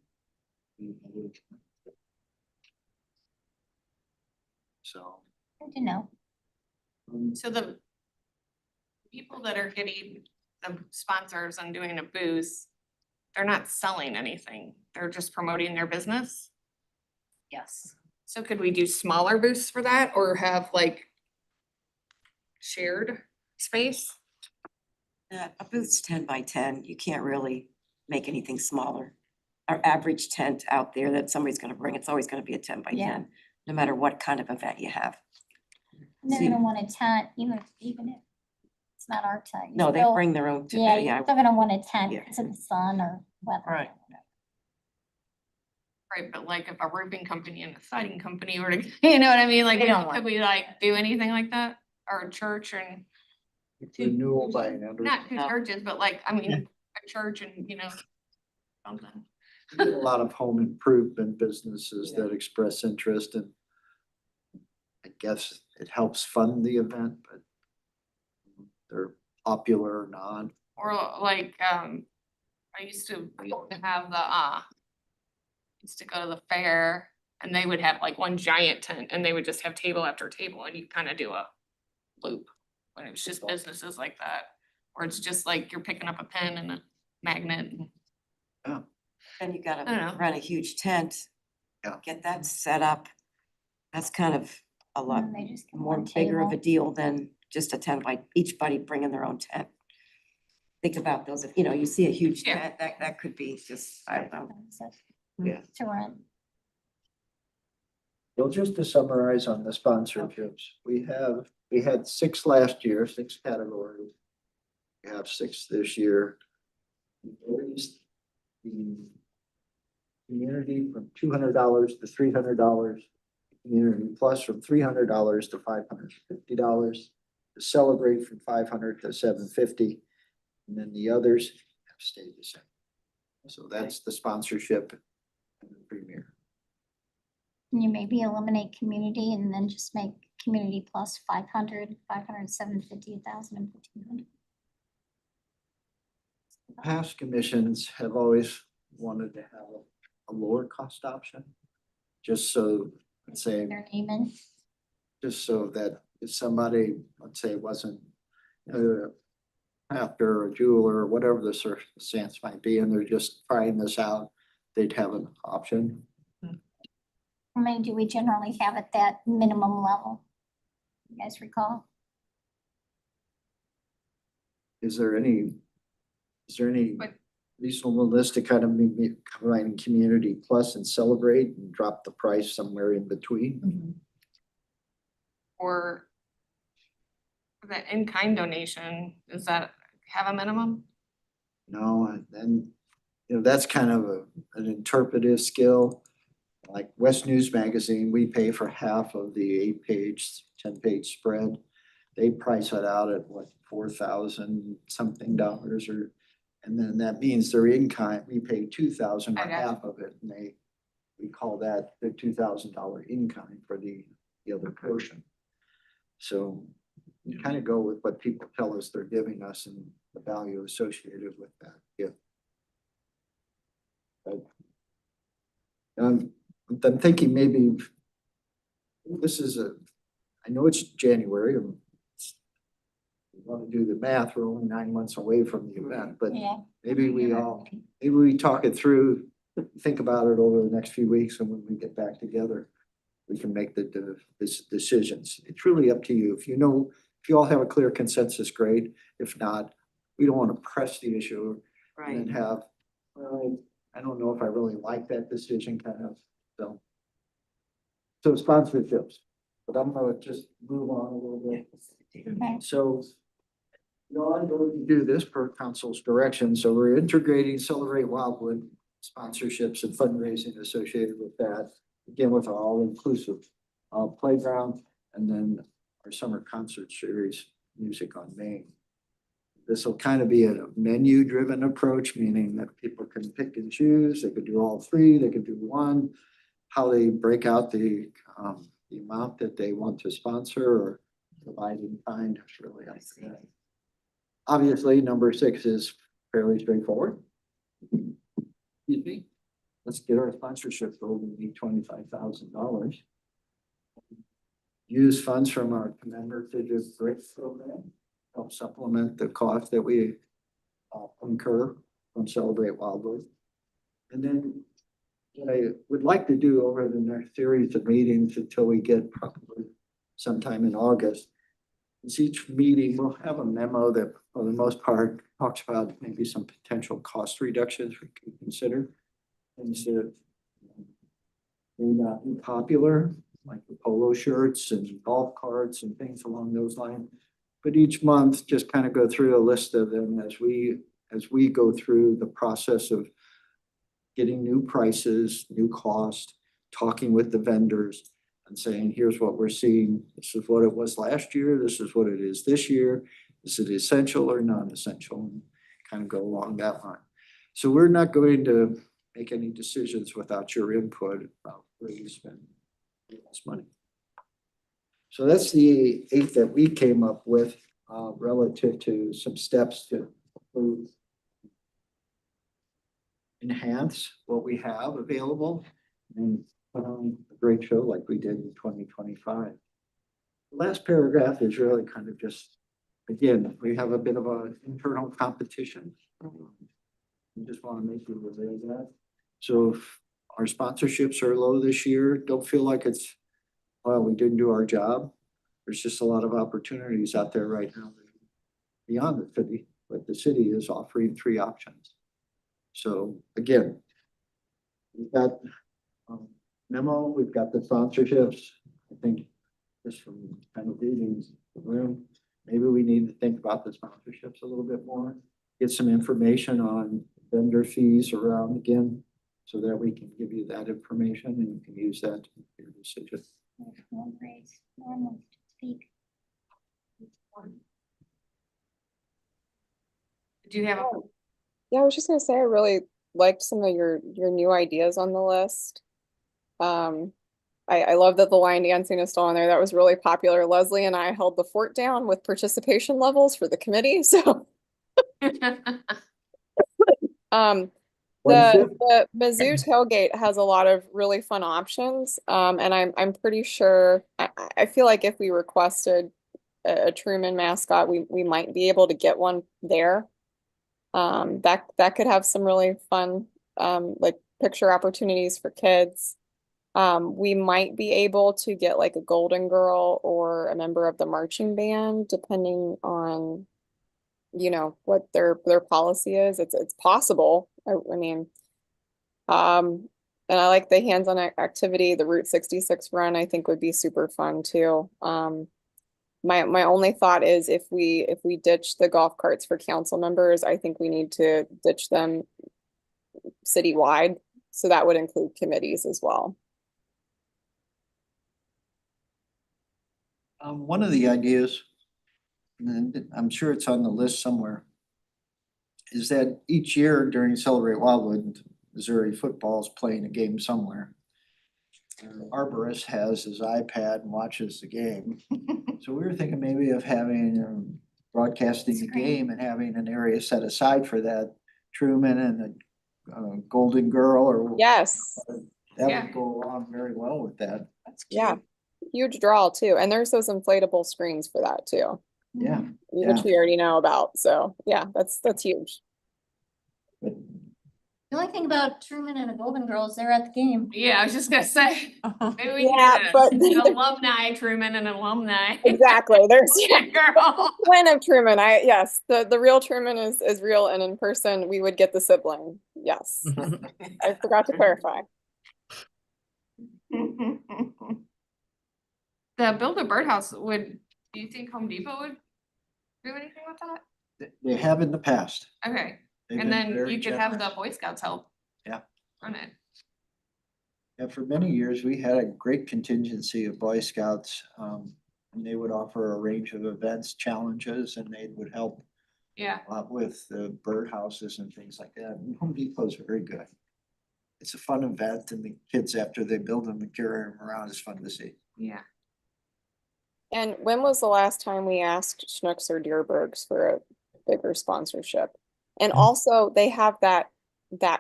So. Good to know. So the people that are getting the sponsors and doing a booth, they're not selling anything. They're just promoting their business. Yes. So could we do smaller booths for that or have like shared space? A booth's 10 by 10. You can't really make anything smaller. Our average tent out there that somebody's gonna bring, it's always gonna be a 10 by Yeah. 10, no matter what kind of event you have. And they're See- gonna want a tent, even if it's not our tent. you No, they still- bring their own, Yeah, you're yeah. still gonna want a tent Yeah. because of the sun or weather. Right. Right, but like if a roofing company and a siding company were to, you know what I mean? Like, They don't want could we like do anything like that? Or a church and Renewal by an under. not two churches, but like, I mean, a church and, something. We get a lot of home improvement businesses that express interest, and I guess it helps fund the event, but they're popular or not. Or like, I used to have used to go to the fair and they would have like one giant tent and they would just have table after table and you kind of do a loop. When it was just businesses like that, where it's just like you're picking up a pen and a magnet. And And you I don't know. gotta rent a huge tent. Yeah. Get that set up. That's kind of a lot And they just get more one bigger of a table. deal than just a tent, like each buddy bringing their own tent. Think about those, if, you see a huge Yeah. tent, that could be just, I don't know. Yeah. To rent. Well, just to summarize on the sponsorships, we had 6 last year, 6 categories. We have 6 this year. We raised the community from $200 to $300, community plus from $300 to $550, to celebrate from $500 to $750, and then the others have stayed the same. So that's the sponsorship and the premier. Can you maybe eliminate community and then just make community plus 500, 500, 750, 1,000 and 1,500? Past commissions have always wanted to have a lower cost option. Just so, let's say, Their name in. just so that if somebody, let's say, wasn't after a jeweler or whatever the circumstance might be, and they're just trying this out, they'd have an option. How many do we generally have at that minimum level? You guys recall? Is there any But- reasonable list to kind of combine community plus and celebrate and drop the price somewhere in between? Or the in-kind donation, does that have a minimum? No, and then, that's kind of an interpretive skill. Like West News Magazine, we pay for half of the 8-page, 10-page spread. They price it out at what, $4,000 something dollars, or, and then that means their in-kind, we pay $2,000 I or got half of it, and we call that the $2,000 in-kind for the other portion. So you kind of go with what people tell us they're giving us and the value associated with that gift. But, I'm thinking maybe this is I know it's January. We want to do the math, we're only 9 months away from the event, but Yeah. maybe we talk it through, think about it over the next few weeks, and when we get back together, we can make the decisions. It's really up to you. If you all have a clear consensus, great. If not, we don't want to press the issue and then have, well, I don't know if I really like that decision kind of, so. So sponsorships, but I'm gonna just move on a little bit. Okay. So I'm going to do this per council's direction. So we're integrating Celebrate Wildwood sponsorships and fundraising associated with that. Again, with our all-inclusive playground, and then our summer concert series, Music on Main. This will kind of be a menu-driven approach, meaning that people can pick and choose. They could do all 3, they could do 1. How they break out the amount that they want to sponsor or provide in kind is really up to them. Obviously, number 6 is fairly straightforward. Excuse me. Let's get our sponsorship goal to be $25,000. Use funds from our commemorative grant program, help supplement the cost that we incur from Celebrate Wildwood. And then what I would like to do over the next series of meetings until we get probably sometime in August is each meeting we'll have a memo that for the most part talks about maybe some potential cost reductions we can consider. Things that may not be popular, like the polo shirts and golf carts and things along those lines. But each month, just kind of go through a list of them as we go through the process of getting new prices, new cost, talking with the vendors and saying, here's what we're seeing. This is what it was last year. This is what it is this year. Is it essential or non-essential? And kind of go along that line. So we're not going to make any decisions without your input about where you spend this money. So that's the 8 that we came up with relative to some steps to improve, enhance what we have available and put on a great show like we did in 2025. The last paragraph is really kind of just, again, we have a bit of an internal competition. We just want to make you aware of that. So if our sponsorships are low this year, don't feel like it's, well, we didn't do our job. There's just a lot of opportunities out there right now beyond the city, but the city is offering 3 options. So again, we've got memo, we've got the sponsorships. I think just from kind of reading the room, maybe we need to think about the sponsorships a little bit more, get some information on vendor fees around again, so that we can give you that information and you can use that to make your decision. Do you have a Yeah, I was just gonna say, I really liked some of your new ideas on the list. I love that the line dancing is still on there. That was really popular. Leslie and I held the fort down with participation levels for the committee, so. The Mizzou tailgate has a lot of really fun options, and I'm pretty sure, I feel like if we requested a Truman mascot, we might be able to get one there. That could have some really fun, like picture opportunities for kids. We might be able to get like a golden girl or a member of the marching band, depending on, you know, what their policy is. It's possible. I mean, and I like the hands-on activity. The Route 66 run, I think, would be super fun too. My only thought is if we ditch the golf carts for council members, I think we need to ditch them citywide. So that would include committees as well. One of the ideas, and I'm sure it's on the list somewhere, is that each year during Celebrate Wildwood, Missouri football is playing a game somewhere. Arborist has his iPad and watches the game. So we were thinking maybe of having broadcasting the game and having an area set aside for that. Truman and the Golden Girl or Yes. that Yeah. would go along very well with that. That's cute. Yeah. Huge draw too. And there's those inflatable screens for that too, Yeah. which we already know about. So yeah, that's huge. But The only thing about Truman and the Golden Girls, they're at the game. Yeah, I was just gonna say, maybe we Yeah, can but get an alumni Truman and an alumni. Exactly. There's Girl. one of Truman. Yes, the real Truman is real and in person. We would get the sibling. Yes. I forgot to clarify. The Build a Birdhouse do you think Home Depot would do anything with that? they have in the past. Okay, They've and been then very you could have the generous. Boy Scouts help. Yeah. Run it. Yeah, for many years, we had a great contingency of Boy Scouts. And they would offer a range of events, challenges, and they would help Yeah, a lot with the birdhouses and things like that. And Home Depot's very good. It's a fun event and the kids, after they build them and carry them around, is fun to see. yeah. And when was the last time we asked Schnucks or Deerbergs for a bigger sponsorship? And also they have that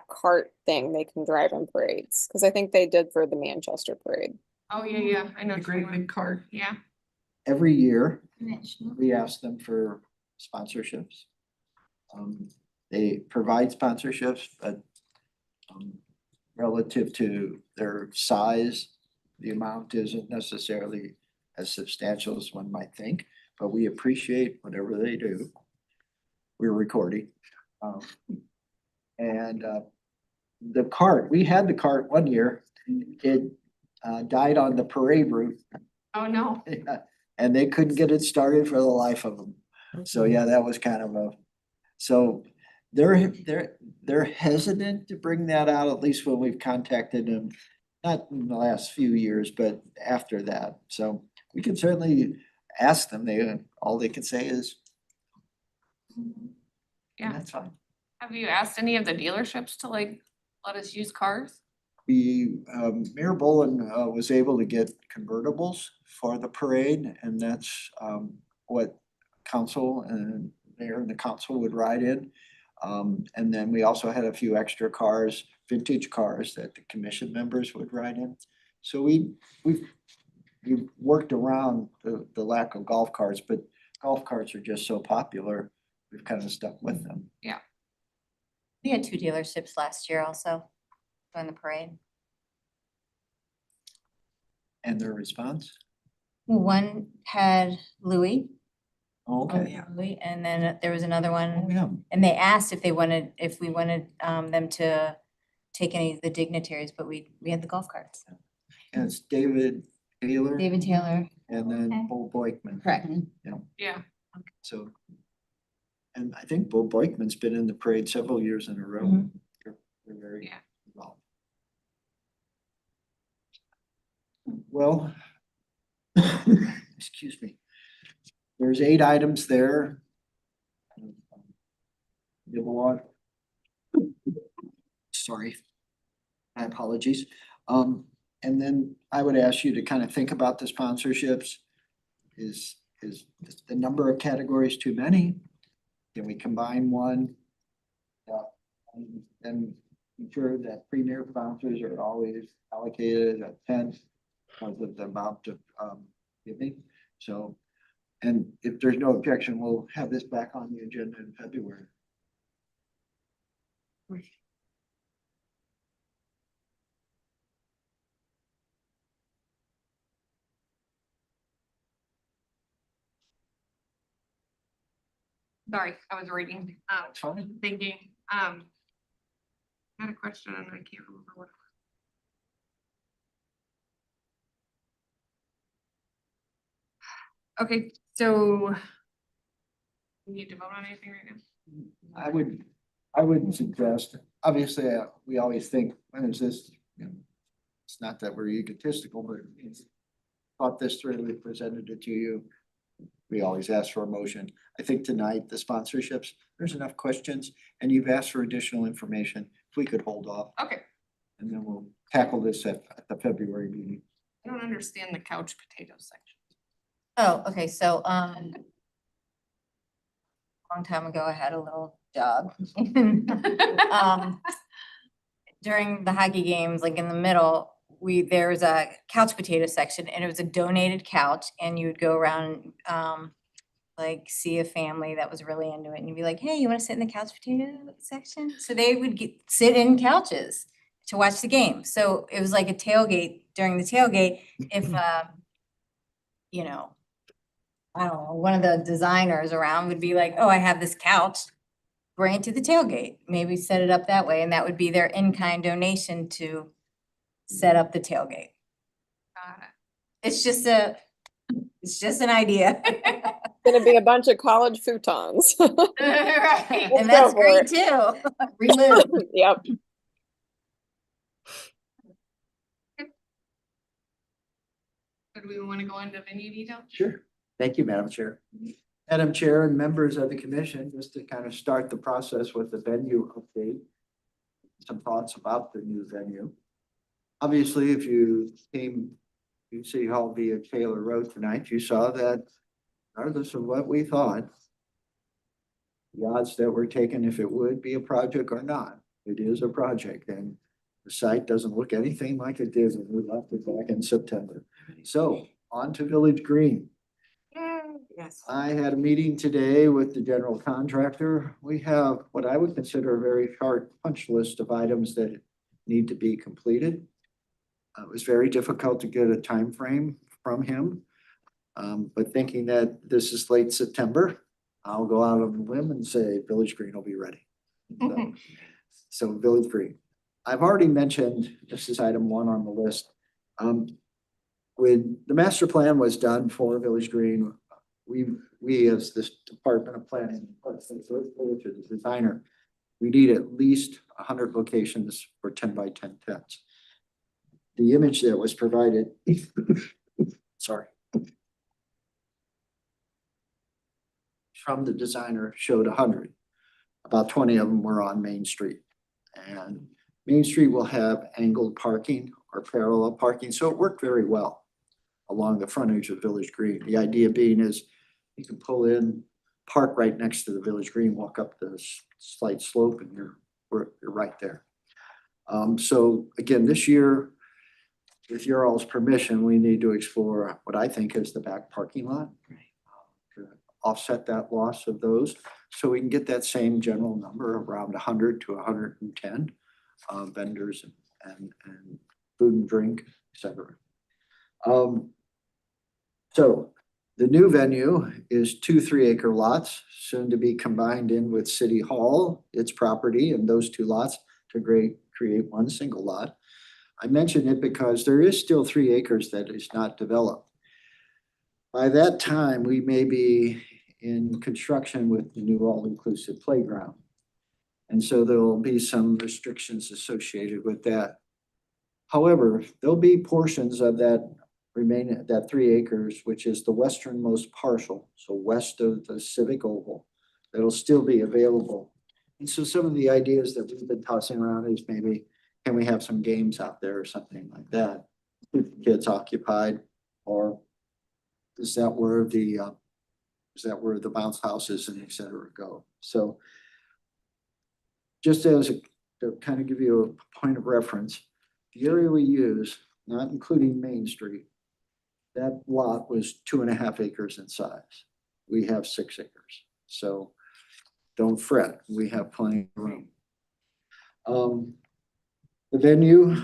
cart thing they can drive in parades, because I think they did for the Manchester parade. Oh, yeah, I know. A what great you're talking big cart. about. Yeah. Every year, we ask them for sponsorships. They provide sponsorships, but relative to their size, the amount isn't necessarily as substantial as one might think, but we appreciate whatever they do. We're recording. And the cart, we had the cart one year, it died on the parade route. Oh, no. And they couldn't get it started for the life of them. So yeah, that was kind of so They're hesitant to bring that out, at least when we've contacted them. Not in the last few years, but after that. So we can certainly ask them. All they can say is. Yeah. That's fine. Have you asked any of the dealerships to like let us use cars? Mayor Bolin was able to get convertibles for the parade, and that's what council and mayor and the council would ride in. And then we also had a few extra cars, vintage cars that the commission members would ride in. So we've worked around the lack of golf carts, but golf carts are just so popular, we've kind of stuck with them. We had 2 dealerships last year also during the parade. And their response? One had Louis. Okay. Louis, and then there was another Oh, one, yeah. and they asked if we wanted them to take any of the dignitaries, but we had the golf carts. And it's David Taylor David Taylor. and then Okay. Bo Boykman. Correct. Yeah. So. And I think Bo Boykman's been in the parade several years in a row. Mhm. They're very Yeah. involved. Well, excuse me. There's 8 items there. Sorry. My apologies. And then I would ask you to kind of think about the sponsorships. Is the number of categories too many? Can we combine one? And ensure that premier sponsors are always allocated a tenth of the amount of giving. So, and if there's no objection, we'll have this back on the agenda in February. Sorry, I was reading, Fine. thinking, I had a question and I can't remember what. Okay, so we need to vote on anything right now? I would suggest, obviously, we always think, when is this, it's not that we're egotistical, but it's thought this through, we presented it to you. We always ask for a motion. I think tonight, the sponsorships, there's enough questions, and you've asked for additional information. If we could hold off, Okay, and then we'll tackle this at the February meeting. I don't understand the couch potato section. Oh, okay, so, long time ago, I had a little dog. During the hockey games, like in the middle, there was a couch potato section, and it was a donated couch, and you would go around, like see a family that was really into it, and you'd be like, hey, you wanna sit in the couch potato section? So they would sit in couches to watch the game. So it was like a tailgate, during the tailgate, if, you know, I don't know, one of the designers around would be like, oh, I have this couch, bring it to the tailgate, maybe set it up that way, and that would be their in-kind donation to set up the tailgate. Got it. It's just an idea. Gonna be a bunch of college futons. Right, and Let's that's go for great it. too. Relive. Yep. So do we want to go into venue detail? Sure. Thank you, Madam Chair. Madam Chair and members of the commission, just to kind of start the process with the venue update. Some thoughts about the new venue. Obviously, if you came to City Hall via Taylor Road tonight, you saw that regardless of what we thought, the odds that were taken if it would be a project or not, it is a project, and the site doesn't look anything like it did when we left it back in September. So on to Village Green. Yes. I had a meeting today with the general contractor. We have what I would consider a very short punch list of items that need to be completed. It was very difficult to get a time frame from him. But thinking that this is late September, I'll go out on a limb and say Village Green will be ready. So Village Green. I've already mentioned, this is item 1 on the list. When the master plan was done for Village Green, we as this Department of Planning, which is the designer, we need at least 100 locations for 10 by 10 tents. The image that was provided, sorry, from the designer showed 100. About 20 of them were on Main Street. And Main Street will have angled parking or parallel parking, so it worked very well along the frontage of Village Green. The idea being is you can pull in, park right next to the Village Green, walk up the slight slope, and you're right there. So again, this year, with your all's permission, we need to explore what I think is the back parking lot. To offset that loss of those, so we can get that same general number, around 100 to 110 vendors and food and drink, et cetera. So the new venue is 2 3-acre lots, soon to be combined in with City Hall, its property, and those 2 lots to create 1 single lot. I mention it because there is still 3 acres that is not developed. By that time, we may be in construction with the new all-inclusive playground. And so there will be some restrictions associated with that. However, there'll be portions of that remaining, that 3 acres, which is the westernmost parcel, so west of the Civic Oval, that'll still be available. And so some of the ideas that we've been tossing around is maybe, can we have some games out there or something like that? Keep the kids occupied, or is that where the bounce houses and et cetera go? So just as to kind of give you a point of reference, the area we use, not including Main Street, that lot was 2.5 acres in size. We have 6 acres. So don't fret, we have plenty of room. The venue,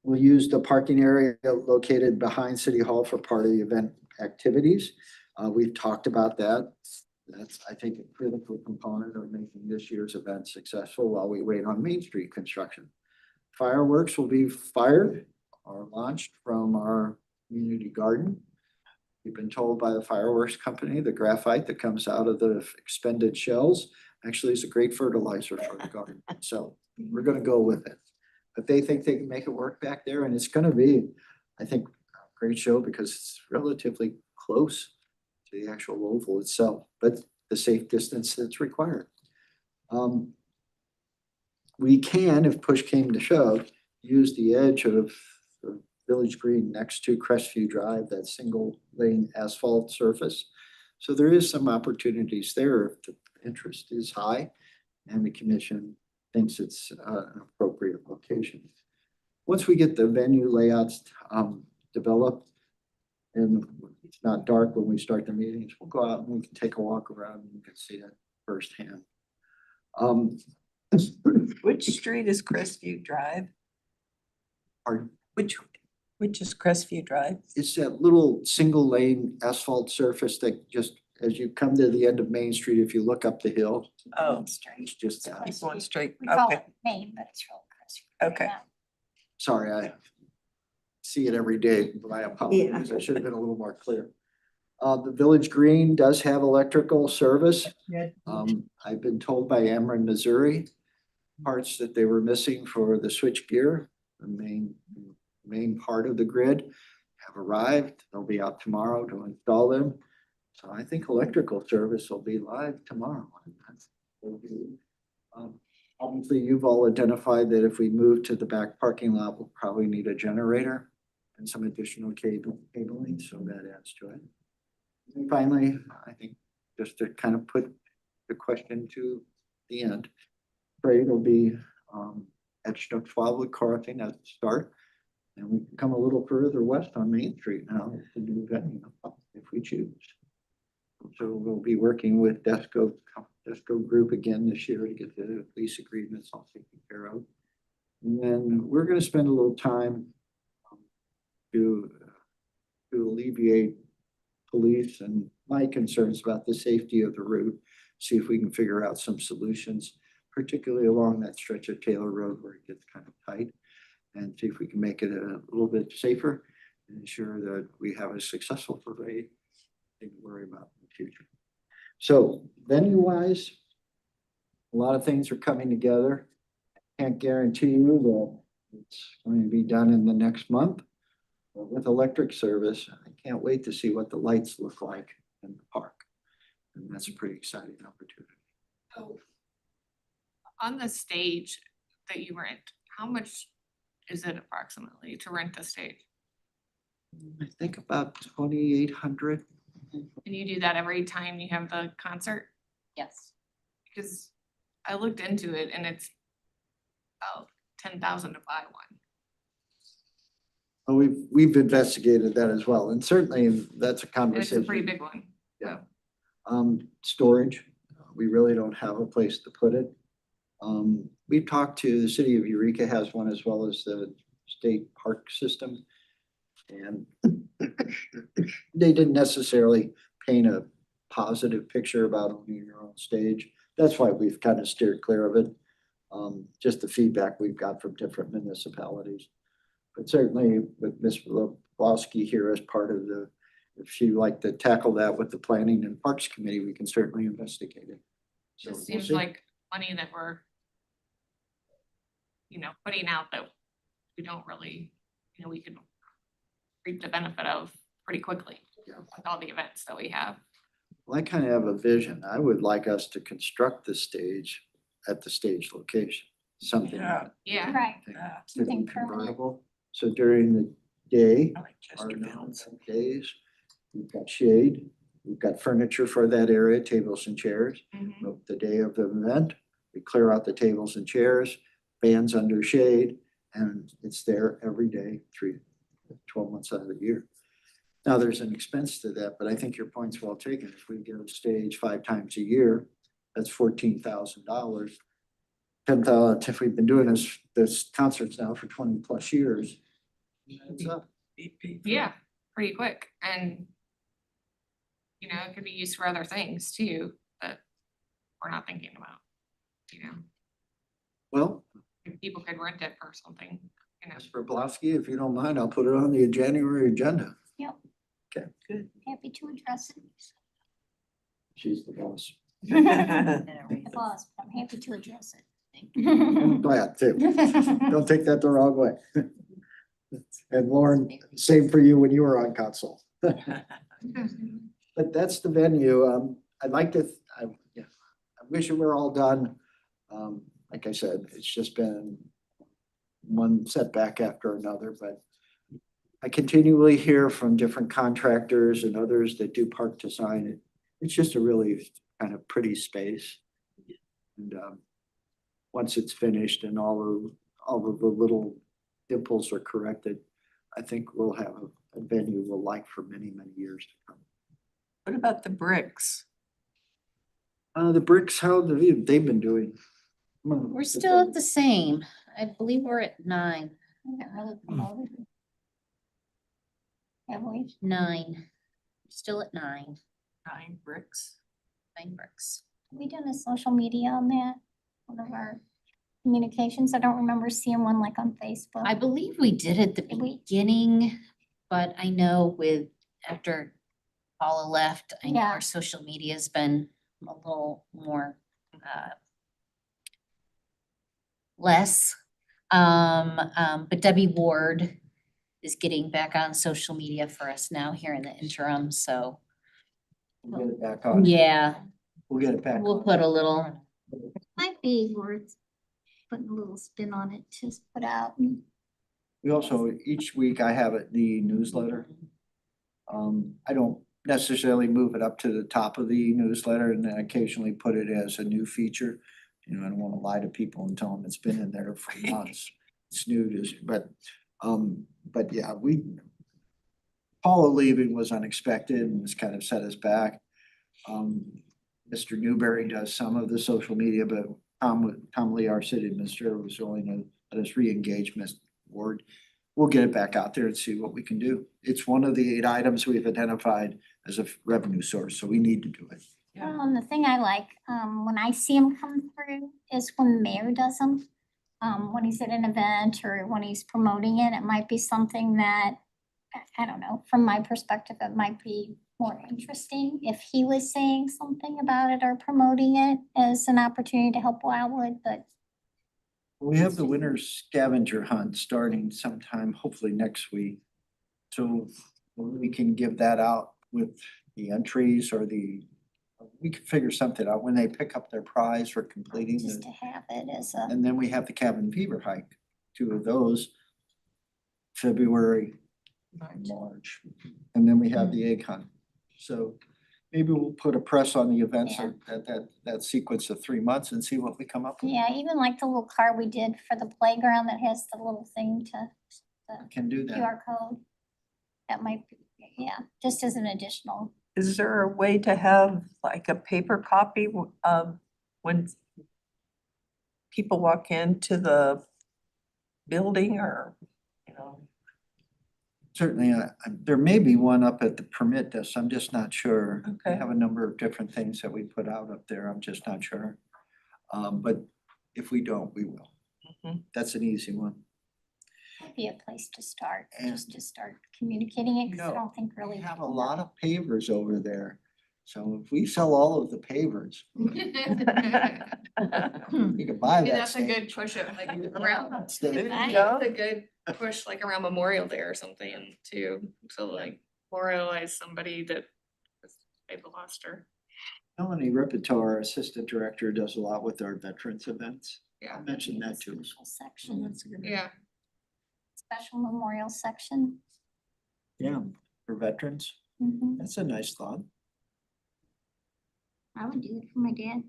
we'll use the parking area located behind City Hall for part of the event activities. We've talked about that. That's, I think, a critical component of making this year's event successful while we wait on Main Street construction. Fireworks will be fired or launched from our community garden. We've been told by the fireworks company, the graphite that comes out of the expended shells actually is a great fertilizer for the garden. So we're going to go with it. But they think they can make it work back there, and it's going to be, I think, a great show because it's relatively close to the actual oval itself, but the safe distance that's required. We can, if push came to shove, use the edge of the Village Green next to Crestview Drive, that single lane asphalt surface. So there is some opportunities there if the interest is high and the commission thinks it's an appropriate location. Once we get the venue layouts developed and it's not dark when we start the meetings, we'll go out and we can take a walk around and you can see that firsthand. Which street is Crestview Drive? Pardon? Which is Crestview Drive? It's that little single lane asphalt surface that just, as you come to the end of Main Street, if you look up the hill, Oh, it's just that. keep going straight. We call Okay, it Maine, but it's real Crestview. Okay. Sorry, I see it every day, but I apologize. I should have been a little more clear. The Village Green does have electrical service. I've been told by Ameren, Missouri, parts that they were missing for the switch gear, the main part of the grid, have arrived. They'll be out tomorrow to install them. So I think electrical service will be live tomorrow. Obviously, you've all identified that if we move to the back parking lot, we'll probably need a generator and some additional cabling, so that adds to it. And finally, I think just to kind of put the question to the end, parade will be etched up Wildwood crossing at the start. And we can come a little further west on Main Street now to do venue if we choose. So we'll be working with Desco Group again this year to get the lease agreements all taken care of. And then we're going to spend a little time to alleviate police and my concerns about the safety of the route, see if we can figure out some solutions, particularly along that stretch of Taylor Road where it gets kind of tight, and see if we can make it a little bit safer and ensure that we have a successful parade to worry about in the future. So venue wise, A lot of things are coming together. Can't guarantee you that it's going to be done in the next month. But with electric service, I can't wait to see what the lights look like in the park. And that's a pretty exciting opportunity. So, on the stage that you rent, how much is it approximately to rent the stage? I think about 2,800. And you do that every time you have the concert? Yes. Because I looked into it and it's about 10,000 to buy one. Well, we've investigated that as well, and certainly that's a And it's a conversation. pretty big one. Yeah. Storage, we really don't have a place to put it. We've talked to, the city of Eureka has one as well as the state park system. And they didn't necessarily paint a positive picture about owning your own stage. That's why we've kind of steered clear of it. Just the feedback we've got from different municipalities. But certainly with Ms. Lebowski here as part of the, if she'd like to tackle that with the Planning and Parks Committee, we can certainly investigate it. So Just we'll seems see. like money that we're, putting out that we don't really, we can reap the benefit of pretty quickly Yeah. with all the events that we have. Well, I kind of have a vision. I would like us to construct the stage at the stage location, something Yeah. that Yeah. Right, could something be permanent. convertible. So during the day, I like our Chesterfield's. days, we've got shade, we've got furniture for that area, tables and chairs. Mhm. But the day of the event, we clear out the tables and chairs, bands under shade, and it's there every day, 12 months out of the year. Now, there's an expense to that, but I think your point's well taken. If we get a stage 5 times a year, that's $14,000. 10,000, if we've been doing this concerts now for 20 plus years. It's up. Yeah, pretty quick. And, it could be used for other things too, that we're not thinking about, Well, If people could rent it for something, Mr. Blosky, if you don't mind, I'll put it on the January agenda. Happy to address it. She's the boss. The boss, but I'm happy to address it. I'm glad too. Don't take that the wrong way. And Lauren, same for you when you were on council. But that's the venue. I'd like to, I wish it were all done. Like I said, it's just been one setback after another, but I continually hear from different contractors and others that do park design. It's just a really kind of pretty space. And once it's finished and all of the little dimples are corrected, I think we'll have a venue we'll like for many, many years to come. What about the bricks? The bricks, how they've been doing? We're still at the same. I believe we're at 9. Haven't really promoted it. Have we? 9. Still at 9. 9 bricks. 9 bricks. Have we done a social media on that? One of our communications? I don't remember seeing one like on Facebook. I believe we did at the Did we? beginning, but I know after Paula left, I know Yeah. our social media's been a little more less. But Debbie Ward is getting back on social media for us now here in the interim, so We'll get it back on. yeah, We'll get it back. we'll on. put a little, Might be worth putting a little spin on it to put out. We also, each week I have it, the newsletter. I don't necessarily move it up to the top of the newsletter and then occasionally put it as a new feature. I don't want to lie to people and tell them it's been in there for months. It's new to, but yeah, Paula leaving was unexpected and has kind of set us back. Mr. Newberry does some of the social media, but Tom Lee, our city administrator, was willing to let us re-engage Ms. Ward. We'll get it back out there and see what we can do. It's one of the 8 items we've identified as a revenue source, so we need to do it. Yeah. Well, and the thing I like, when I see them come through is when the mayor does them. When he's at an event or when he's promoting it, it might be something that, I don't know, from my perspective, it might be more interesting if he was saying something about it or promoting it as an opportunity to help Wildwood, but We have the winter scavenger hunt starting sometime, hopefully next week. So we can give that out with the entries or we can figure something out when they pick up their prize for completing just the, to have it as a, and then we have the cabin fever hike, 2 of those. February, March, and then we have the egg hunt. So maybe we'll put a press on the events Yeah. of that sequence of 3 months and see what we come up with. yeah, even like the little card we did for the playground that has the little thing to, Can do that. QR code. That might be, yeah, just as an additional. Is there a way to have like a paper copy when people walk into the building or, you know? Certainly, there may be one up at the permit desk, I'm just not sure. We Okay. have a number of different things that we put out up there, I'm just not sure. But if we don't, we will. Mhm. That's an easy one. Might be a place to start, And- just to start communicating it, because I No, don't think really. We have a people lot know. of pavers over there. So if we sell all of the pavers, Maybe we could buy that. that's a stand. good push it like around. Stand. There you That's go. a good push like around Memorial Day or something too, so like memorialize somebody that they've lost her. Melanie Ripito, our assistant director, does a lot with our veterans events. Yeah. I mentioned that too. Special section, Yeah, special memorial section. Yeah, for veterans. Mhm. That's a nice thought. I would do it for my dad.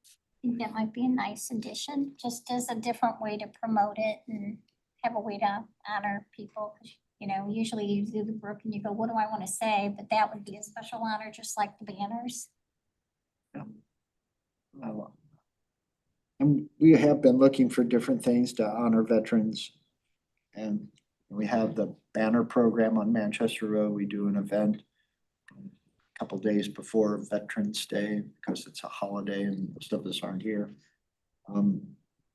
I think that might be a nice addition, just as a different way to promote it and have a way to honor people. 'Cause, you know, usually you do the book and you go, what do I want to say? But that would be a special honor, just like the banners. And we have been looking for different things to honor veterans. And we have the banner program on Manchester Road. We do an event a couple days before Veterans Day because it's a holiday and most of us aren't here.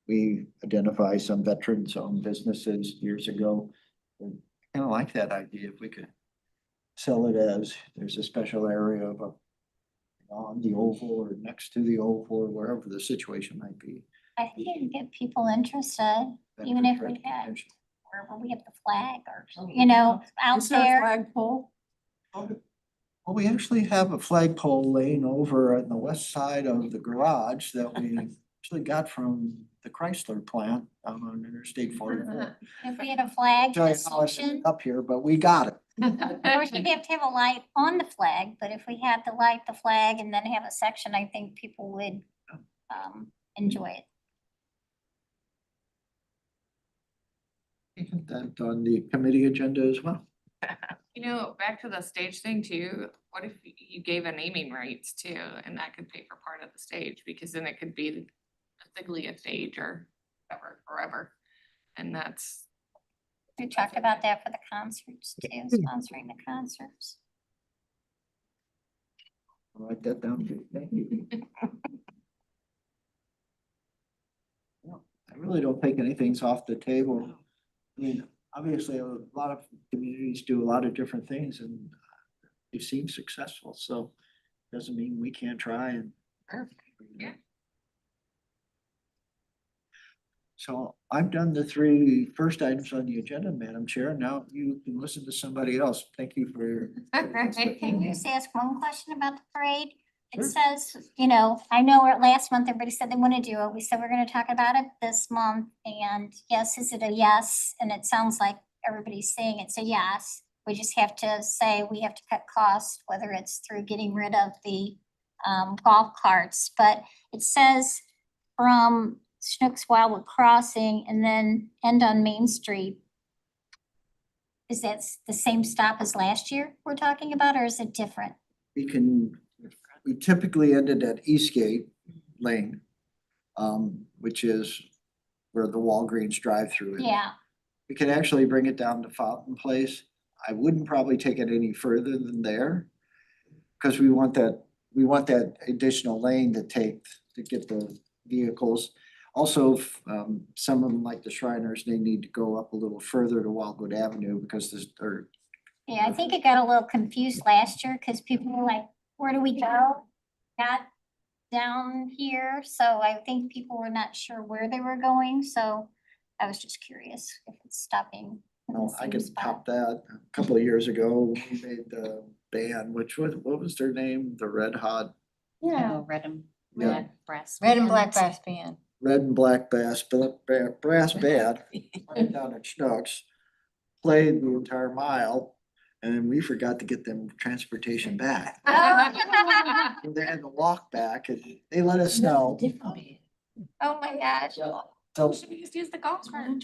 We identify some veterans-owned businesses years ago. Kind of like that idea if we could sell it as there's a special area of on the oval or next to the oval or wherever the situation might be. I think it would get people interested, even if we Veterans had, recognition. wherever we have the flag or, you know, out Is there a there. flagpole? Well, we actually have a flagpole laying over on the west side of the garage that we actually got from the Chrysler plant on Interstate 44. If we had a flag Tell you how it section. ended up here, but we got it. Of course, you'd have to have a light on the flag, but if we had to light the flag and then have a section, I think people would enjoy it. That on the committee agenda as well. you know, back to the stage thing too, what if you gave a naming rights too, and that could pay for part of the stage, because then it could be basically a stage or whatever, forever. And that's, We talked about that for the concerts too, sponsoring the concerts. I'll write that down. Thank you. Well, I really don't think anything's off the table. I mean, obviously, a lot of communities do a lot of different things and they seem successful, so doesn't mean we can't try and. Yeah. So I've done the 3 first items on the agenda, Madam Chair. Now you can listen to somebody else. Thank you for your. Can you just ask one question about the parade? It Sure. says, you know, I know last month everybody said they want to do it. We said we're gonna talk about it this month. And yes, is it a yes? And it sounds like everybody's saying it's a yes. We just have to say we have to cut costs, whether it's through getting rid of the golf carts. But it says from Schnucks Wildwood Crossing and then end on Main Street. Is that the same stop as last year we're talking about, or is it different? We typically ended at Eastgate Lane, which is where the Walgreens drive-through is. Yeah, We could actually bring it down to Fountain Place. I wouldn't probably take it any further than there. Cause we want that additional lane to get the vehicles. Also, some of them, like the Shriners, they need to go up a little further to Wildwood Avenue because there's, or Yeah, I think it got a little confused last year because people were like, where do we go? Not down here. So I think people were not sure where they were going. So I was just curious if it's stopping. in the well, I same could spot. top that. A couple of years ago, we made the band, which was, what was their name? The Red Hot, Oh, red and Yeah. black brass. Red and black band. brass band. Red and Black Brass Band, played down at Schnucks. Played the entire mile, and then we forgot to get them transportation back. And they had to walk back, and they let us know. Oh my gosh. So, Should we just use the golf cart?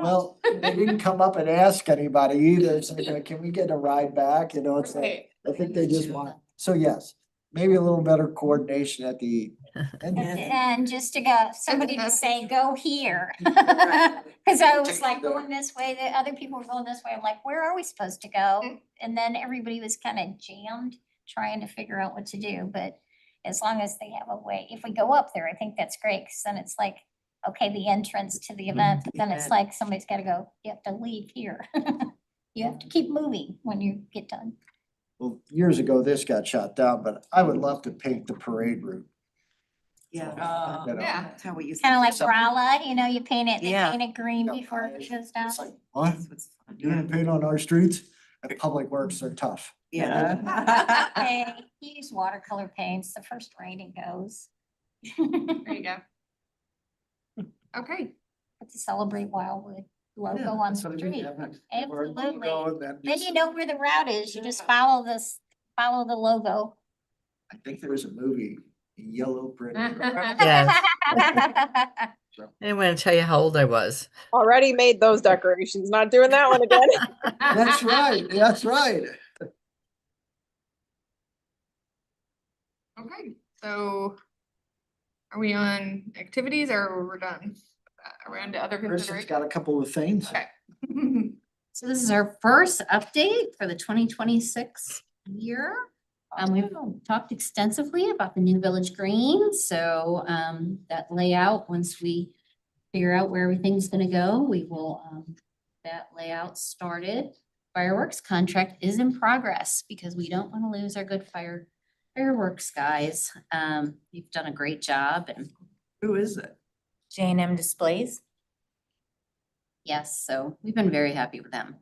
well, they didn't come up and ask anybody either, so can we get a ride back, you know, it's like, Right. I think they just want, so yes. Maybe a little better coordination at the end. And just to go, somebody to say, go here. Cause I was like going this way, the other people were going this way. I'm like, where are we supposed to go? And then everybody was kind of jammed, trying to figure out what to do. But as long as they have a way, if we go up there, I think that's great. Cause then it's like, okay, the entrance to the event, but then it's like, somebody's gotta go, you have to leave here. You have to keep moving when you get done. Well, years ago, this got shot down, but I would love to paint the parade route. Yeah. You know. Yeah. That's how we used. Kind of like So- Rala, you know, you paint it, they Yeah. paint it green Yeah, before it goes down. It's like, what? You're gonna paint on our streets? And Public Works are tough. Yeah. Hey, use watercolor paints, the first rain it goes. There you go. Okay. But to celebrate Wildwood logo Yeah, on that's the what I mean, street. have it. Absolutely. Go and then Then just- you know where the route is, you just follow this, follow the logo. I think there was a movie, Yellow Brick. Road. Yes. I didn't want to tell you how old I was. Already made those decorations, not doing that one again. That's right, that's right. Okay, so are we on activities or we're done? Are we on to other Kristen's considerations? got a couple of things. Okay. So this is our first update for the 2026 year. We've talked extensively about the new Village Green, so that layout, once we figure out where everything's gonna go, we will that layout started. Fireworks contract is in progress because we don't want to lose our good fireworks guys. You've done a great job, and Who is it? J&M Displays. yes, so we've been very happy with them.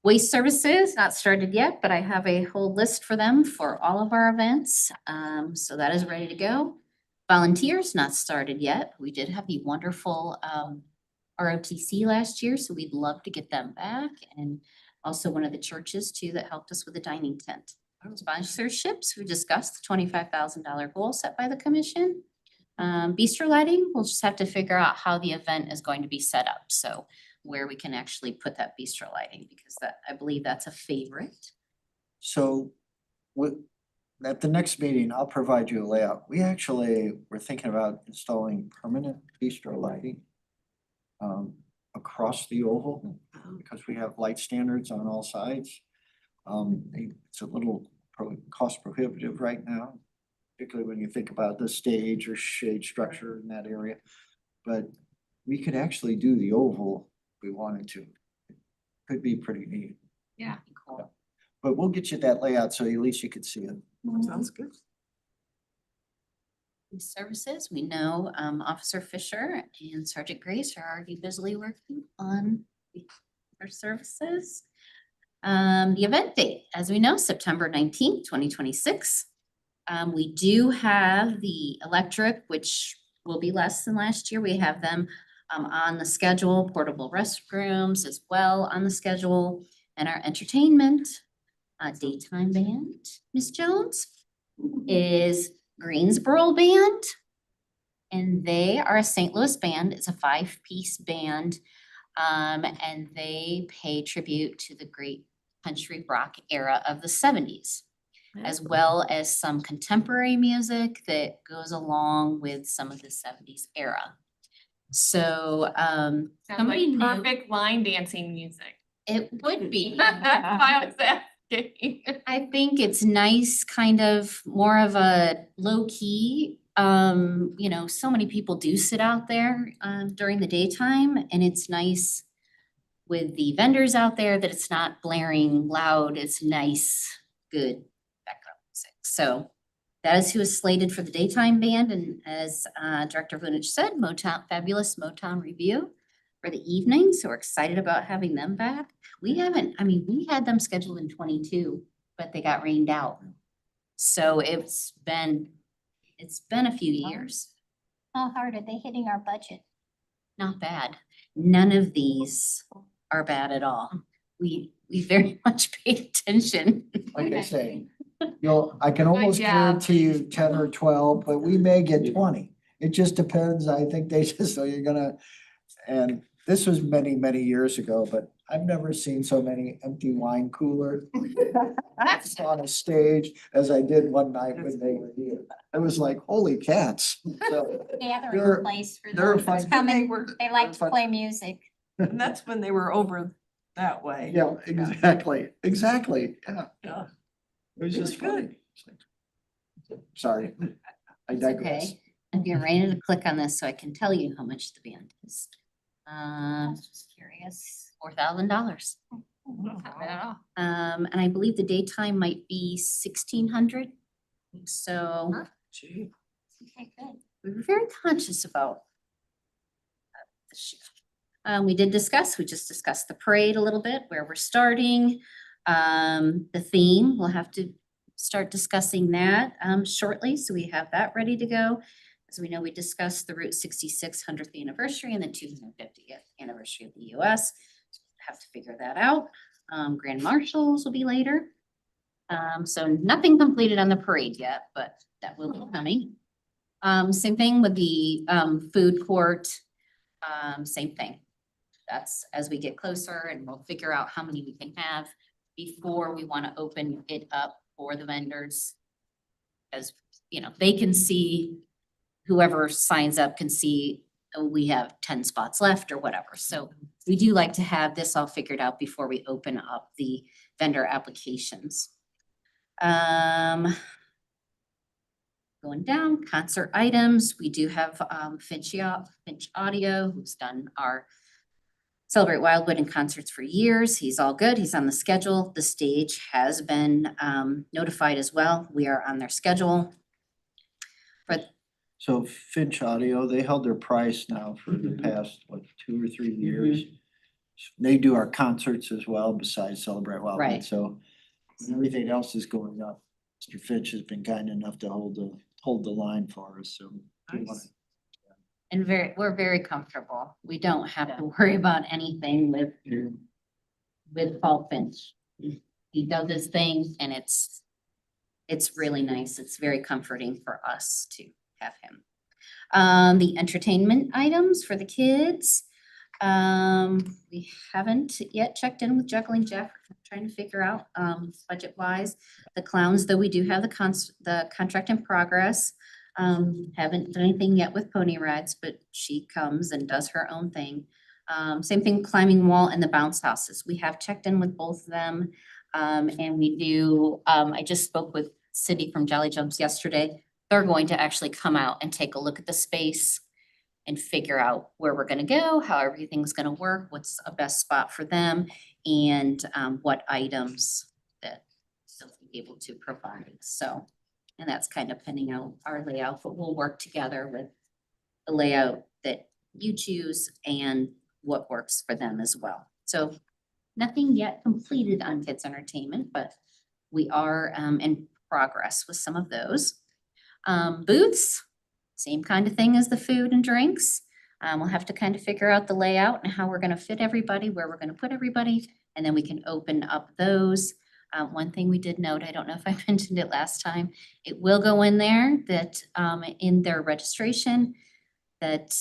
Waste services, not started yet, but I have a whole list for them for all of our events. So that is ready to go. Volunteers, not started yet. We did have the wonderful ROTC last year, so we'd love to get them back. And also one of the churches too that helped us with the dining tent. Sponsorships, we discussed the $25,000 goal set by the commission. Bistro lighting, we'll just have to figure out how the event is going to be set up. So where we can actually put that bistro lighting, because that, I believe that's a favorite. So, what, at the next meeting, I'll provide you a layout. We actually were thinking about installing permanent bistro lighting across the oval, because we have light standards on all sides. It's a little cost prohibitive right now, particularly when you think about the stage or shade structure in that area. But we could actually do the oval if we wanted to. Could be pretty neat. Yeah. Cool. But we'll get you that layout so at least you could see it. Sounds good. Services, we know Officer Fisher and Sergeant Grace are already busily working on their services. The event date, as we know, September 19th, 2026. We do have the electric, which will be less than last year. We have them on the schedule, portable restrooms as well on the schedule, and our entertainment daytime band, Miss Jones, is Greensboro Band. And they are a St. Louis band. It's a 5-piece band. And they pay tribute to the great country rock era of the 70s, as well as some contemporary music that goes along with some of the 70s era. So Sounds somebody like knew- perfect line dancing music. it would be. That's why I was asking. I think it's nice, kind of more of a low key you know, so many people do sit out there during the daytime, and it's nice with the vendors out there that it's not blaring loud, it's nice, good background music. So that is who is slated for the daytime band, and as Director Vunich said, fabulous Motown Review for the evening, so we're excited about having them back. We had them scheduled in 22, but they got rained out. So it's been a few years. How hard are they hitting our budget? Not bad. None of these are bad at all. We very much paid attention. Like I say, I can almost job. guarantee you 10 or 12, but we may get 20. It just depends. I think they just, so you're gonna, and this was many, many years ago, but I've never seen so many empty wine coolers on a stage as I did one night when they were here. It was like, holy cats. So, They're- Gathering place for they're those fun. coming, were- they like to fun. play music. And that's when they were over that way. yeah, exactly, yeah. Yeah. It was It just was funny. Sorry, I It's digress. okay. I'm getting ready to click on this so I can tell you how much the band is. I was just curious. $4,000. Not bad at all. And I believe the daytime might be 1,600. So Gee. Okay, good. we were very conscious about this year. We just discussed the parade a little bit, where we're starting. The theme, we'll have to start discussing that shortly, so we have that ready to go. As we know, we discussed the Route 66 100th anniversary and the 250th anniversary of the US. Have to figure that out. Grand Marshals will be later. So nothing completed on the parade yet, but that will be coming. Same thing with the food court, same thing. That's as we get closer, and we'll figure out how many we can have before we want to open it up for the vendors. As you know, they can see, whoever signs up can see, oh, we have 10 spots left or whatever. So we do like to have this all figured out before we open up the vendor applications. Going down, concert items, we do have Finch Audio, who's done our Celebrate Wildwood and concerts for years. He's all good. He's on the schedule. The stage has been notified as well. We are on their schedule. But So Finch Audio, they held their price now for the past, 2 or 3 years. They do our concerts as well besides Celebrate Wildwood, Right. so when everything else is going up, Mr. Finch has been kind enough to hold the line for us, so. we wanna- Nice. and we're very comfortable. We don't have to worry about anything with Paul Finch. He does his thing, and it's really nice. It's very comforting for us to have him. The entertainment items for the kids. We haven't yet checked in with Juggling Jeff, trying to figure out budget wise. The clowns, though, we do have the contract in progress. Haven't done anything yet with pony rides, but she comes and does her own thing. Same thing, climbing wall and the bounce houses. We have checked in with both of them. And we do, I just spoke with Cindy from Jolly Jumps yesterday. They're going to actually come out and take a look at the space and figure out where we're gonna go, how everything's gonna work, what's a best spot for them, and what items that they'll be able to provide. So, and that's kind of pending out our layout, but we'll work together with the layout that you choose and what works for them as well. So nothing yet completed on kids' entertainment, but we are in progress with some of those. Booths, same kind of thing as the food and drinks. We'll have to kind of figure out the layout and how we're gonna fit everybody, where we're gonna put everybody, and then we can open up those. One thing we did note, I don't know if I mentioned it last time, it will go in there that in their registration, that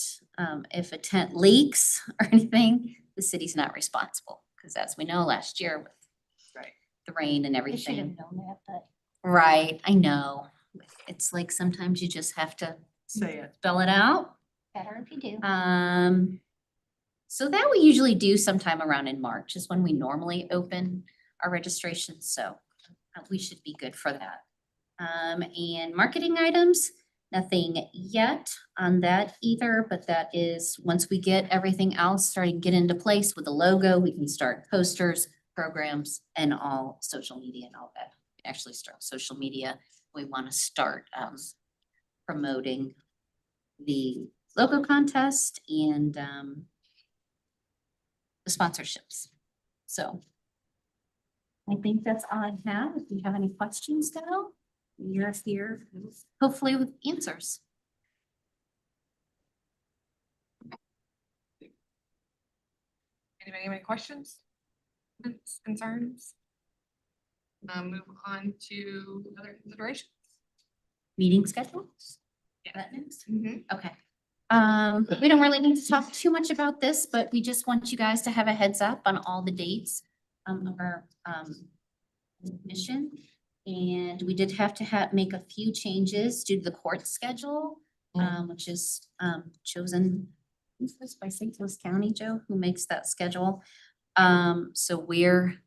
if a tent leaks or anything, the city's not responsible. Because as we know, last year with the rain and I should everything. have known that, but Right, I know. It's like sometimes you just have to Say it. spell it out. better if you do. So that we usually do sometime around in March is when we normally open our registration, so we should be good for that. And marketing items, Nothing yet on that either, but that is, once we get everything else starting to get into place with the logo, we can start posters, programs, and all social media and all that. Actually start social media. We want to start promoting the logo contest and the sponsorships. So I think that's all I have. If you have any questions now, you're here, hopefully with answers. Anybody have any questions? Comments, concerns? Move on to other considerations. Meeting schedules? Yeah. That next? Mhm. Okay. We don't really need to talk too much about this, but we just want you guys to have a heads up on all the dates of our mission. And we did have to make a few changes due to the court schedule, which is chosen by St. Louis County, Joe, who makes that schedule. So we're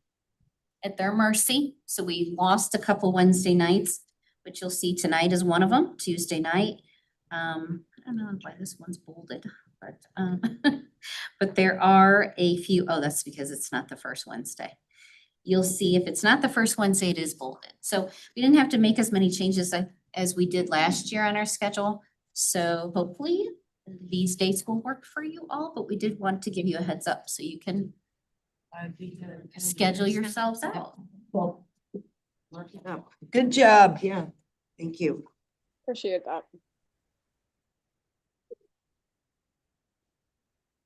at their mercy. So we lost a couple Wednesday nights, which you'll see tonight is one of them, Tuesday night. I don't know why this one's bolded, but but there are a few, oh, that's because it's not the first Wednesday. You'll see if it's not the first Wednesday, it is bolded. So we didn't have to make as many changes as we did last year on our schedule. So hopefully these dates will work for you all, but we did want to give you a heads up so you can schedule yourselves out. Well, mark it up. Good job. Yeah, thank you. Appreciate that.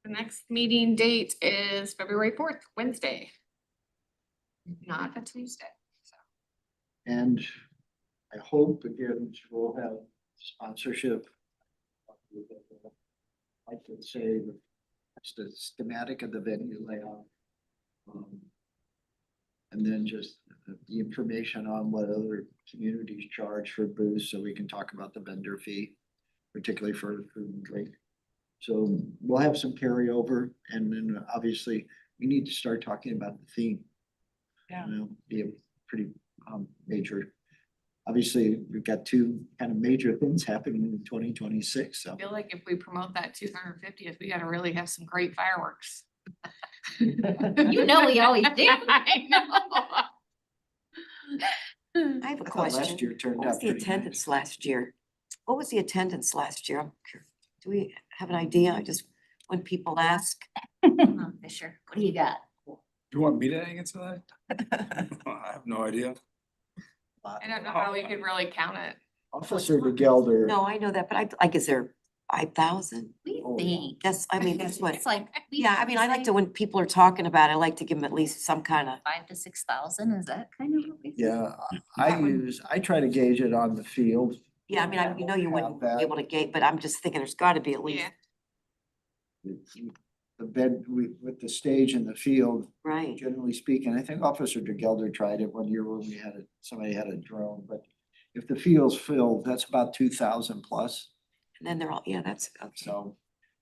The next meeting date is February 4th, Wednesday. Not a Tuesday. So. And I hope again, we'll have sponsorship. I could say it's the schematic of the venue layout. And then just the information on what other communities charge for booths, so we can talk about the vendor fee, particularly for food and drink. So we'll have some carryover, and then obviously we need to start talking about the theme. Yeah. You know, be a pretty major. Obviously, we've got two kind of major things happening in 2026. So I feel like if we promote that 250th, we gotta really have some great fireworks. You know we always do. I know. I have a I thought question. last year turned What was out the pretty attendance nice. last year? What was the attendance last year? Do we have an idea? I just, when people ask. Fisher, what do you got? You want me to answer that? I have no idea. I don't know how we could really count it. Officer DeGelder. No, I know that, but like, is there 5,000? We Oh, think. That's, I mean, that's what, It's like. we yeah, I mean, I like to, when people are talking about it, I like to give them at least some kind of, 5,000 to 6,000, is that kind of what we think? Yeah, I try to gauge it on the field. yeah, I mean, you know, you wouldn't Have be able to gate, but I'm just thinking there's gotta be at least, Yeah. The bed with the stage and the field, right? generally speaking, I think Officer DeGelder tried it one year when we had somebody had a drone, but if the field's filled, that's about 2,000 plus. And then they're all, yeah, that's, okay. So,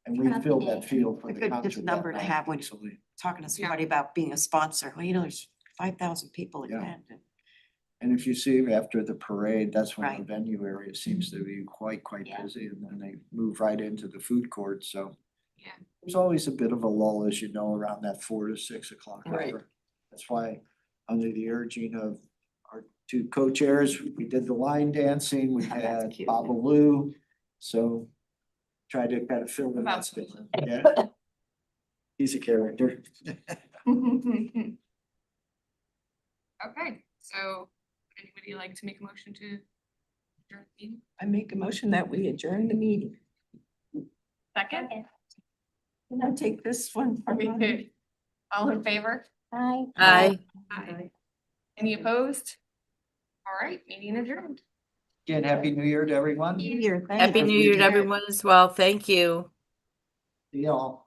and we filled that field for A the good concert. just number that to night, have when actually. talking to somebody about being a sponsor. Well, you know, there's 5,000 people Yeah. attend. And if you see after the parade, that's when the Right. venue area seems to be quite Yeah. busy, and then they move right into the food court, so. Yeah. There's always a bit of a lull, as you know, around that 4 to 6 o'clock Right. hour. That's why, under the urging of our two co-chairs, we did the line dancing, we That's had cute. Babaloo, so. Tried to kind of fill in that About- space, yeah. He's a character. Okay, so would anybody like to make a motion to adjourn the meeting? I make a motion that we adjourn the meeting. Second? Can I take this one from We you? could, all in favor? Hi. Aye. Aye. Any opposed? All right, meeting adjourned. Again, Happy New Year to everyone. See Here, thank Happy you. New Year to everyone as well. Thank you. y'all.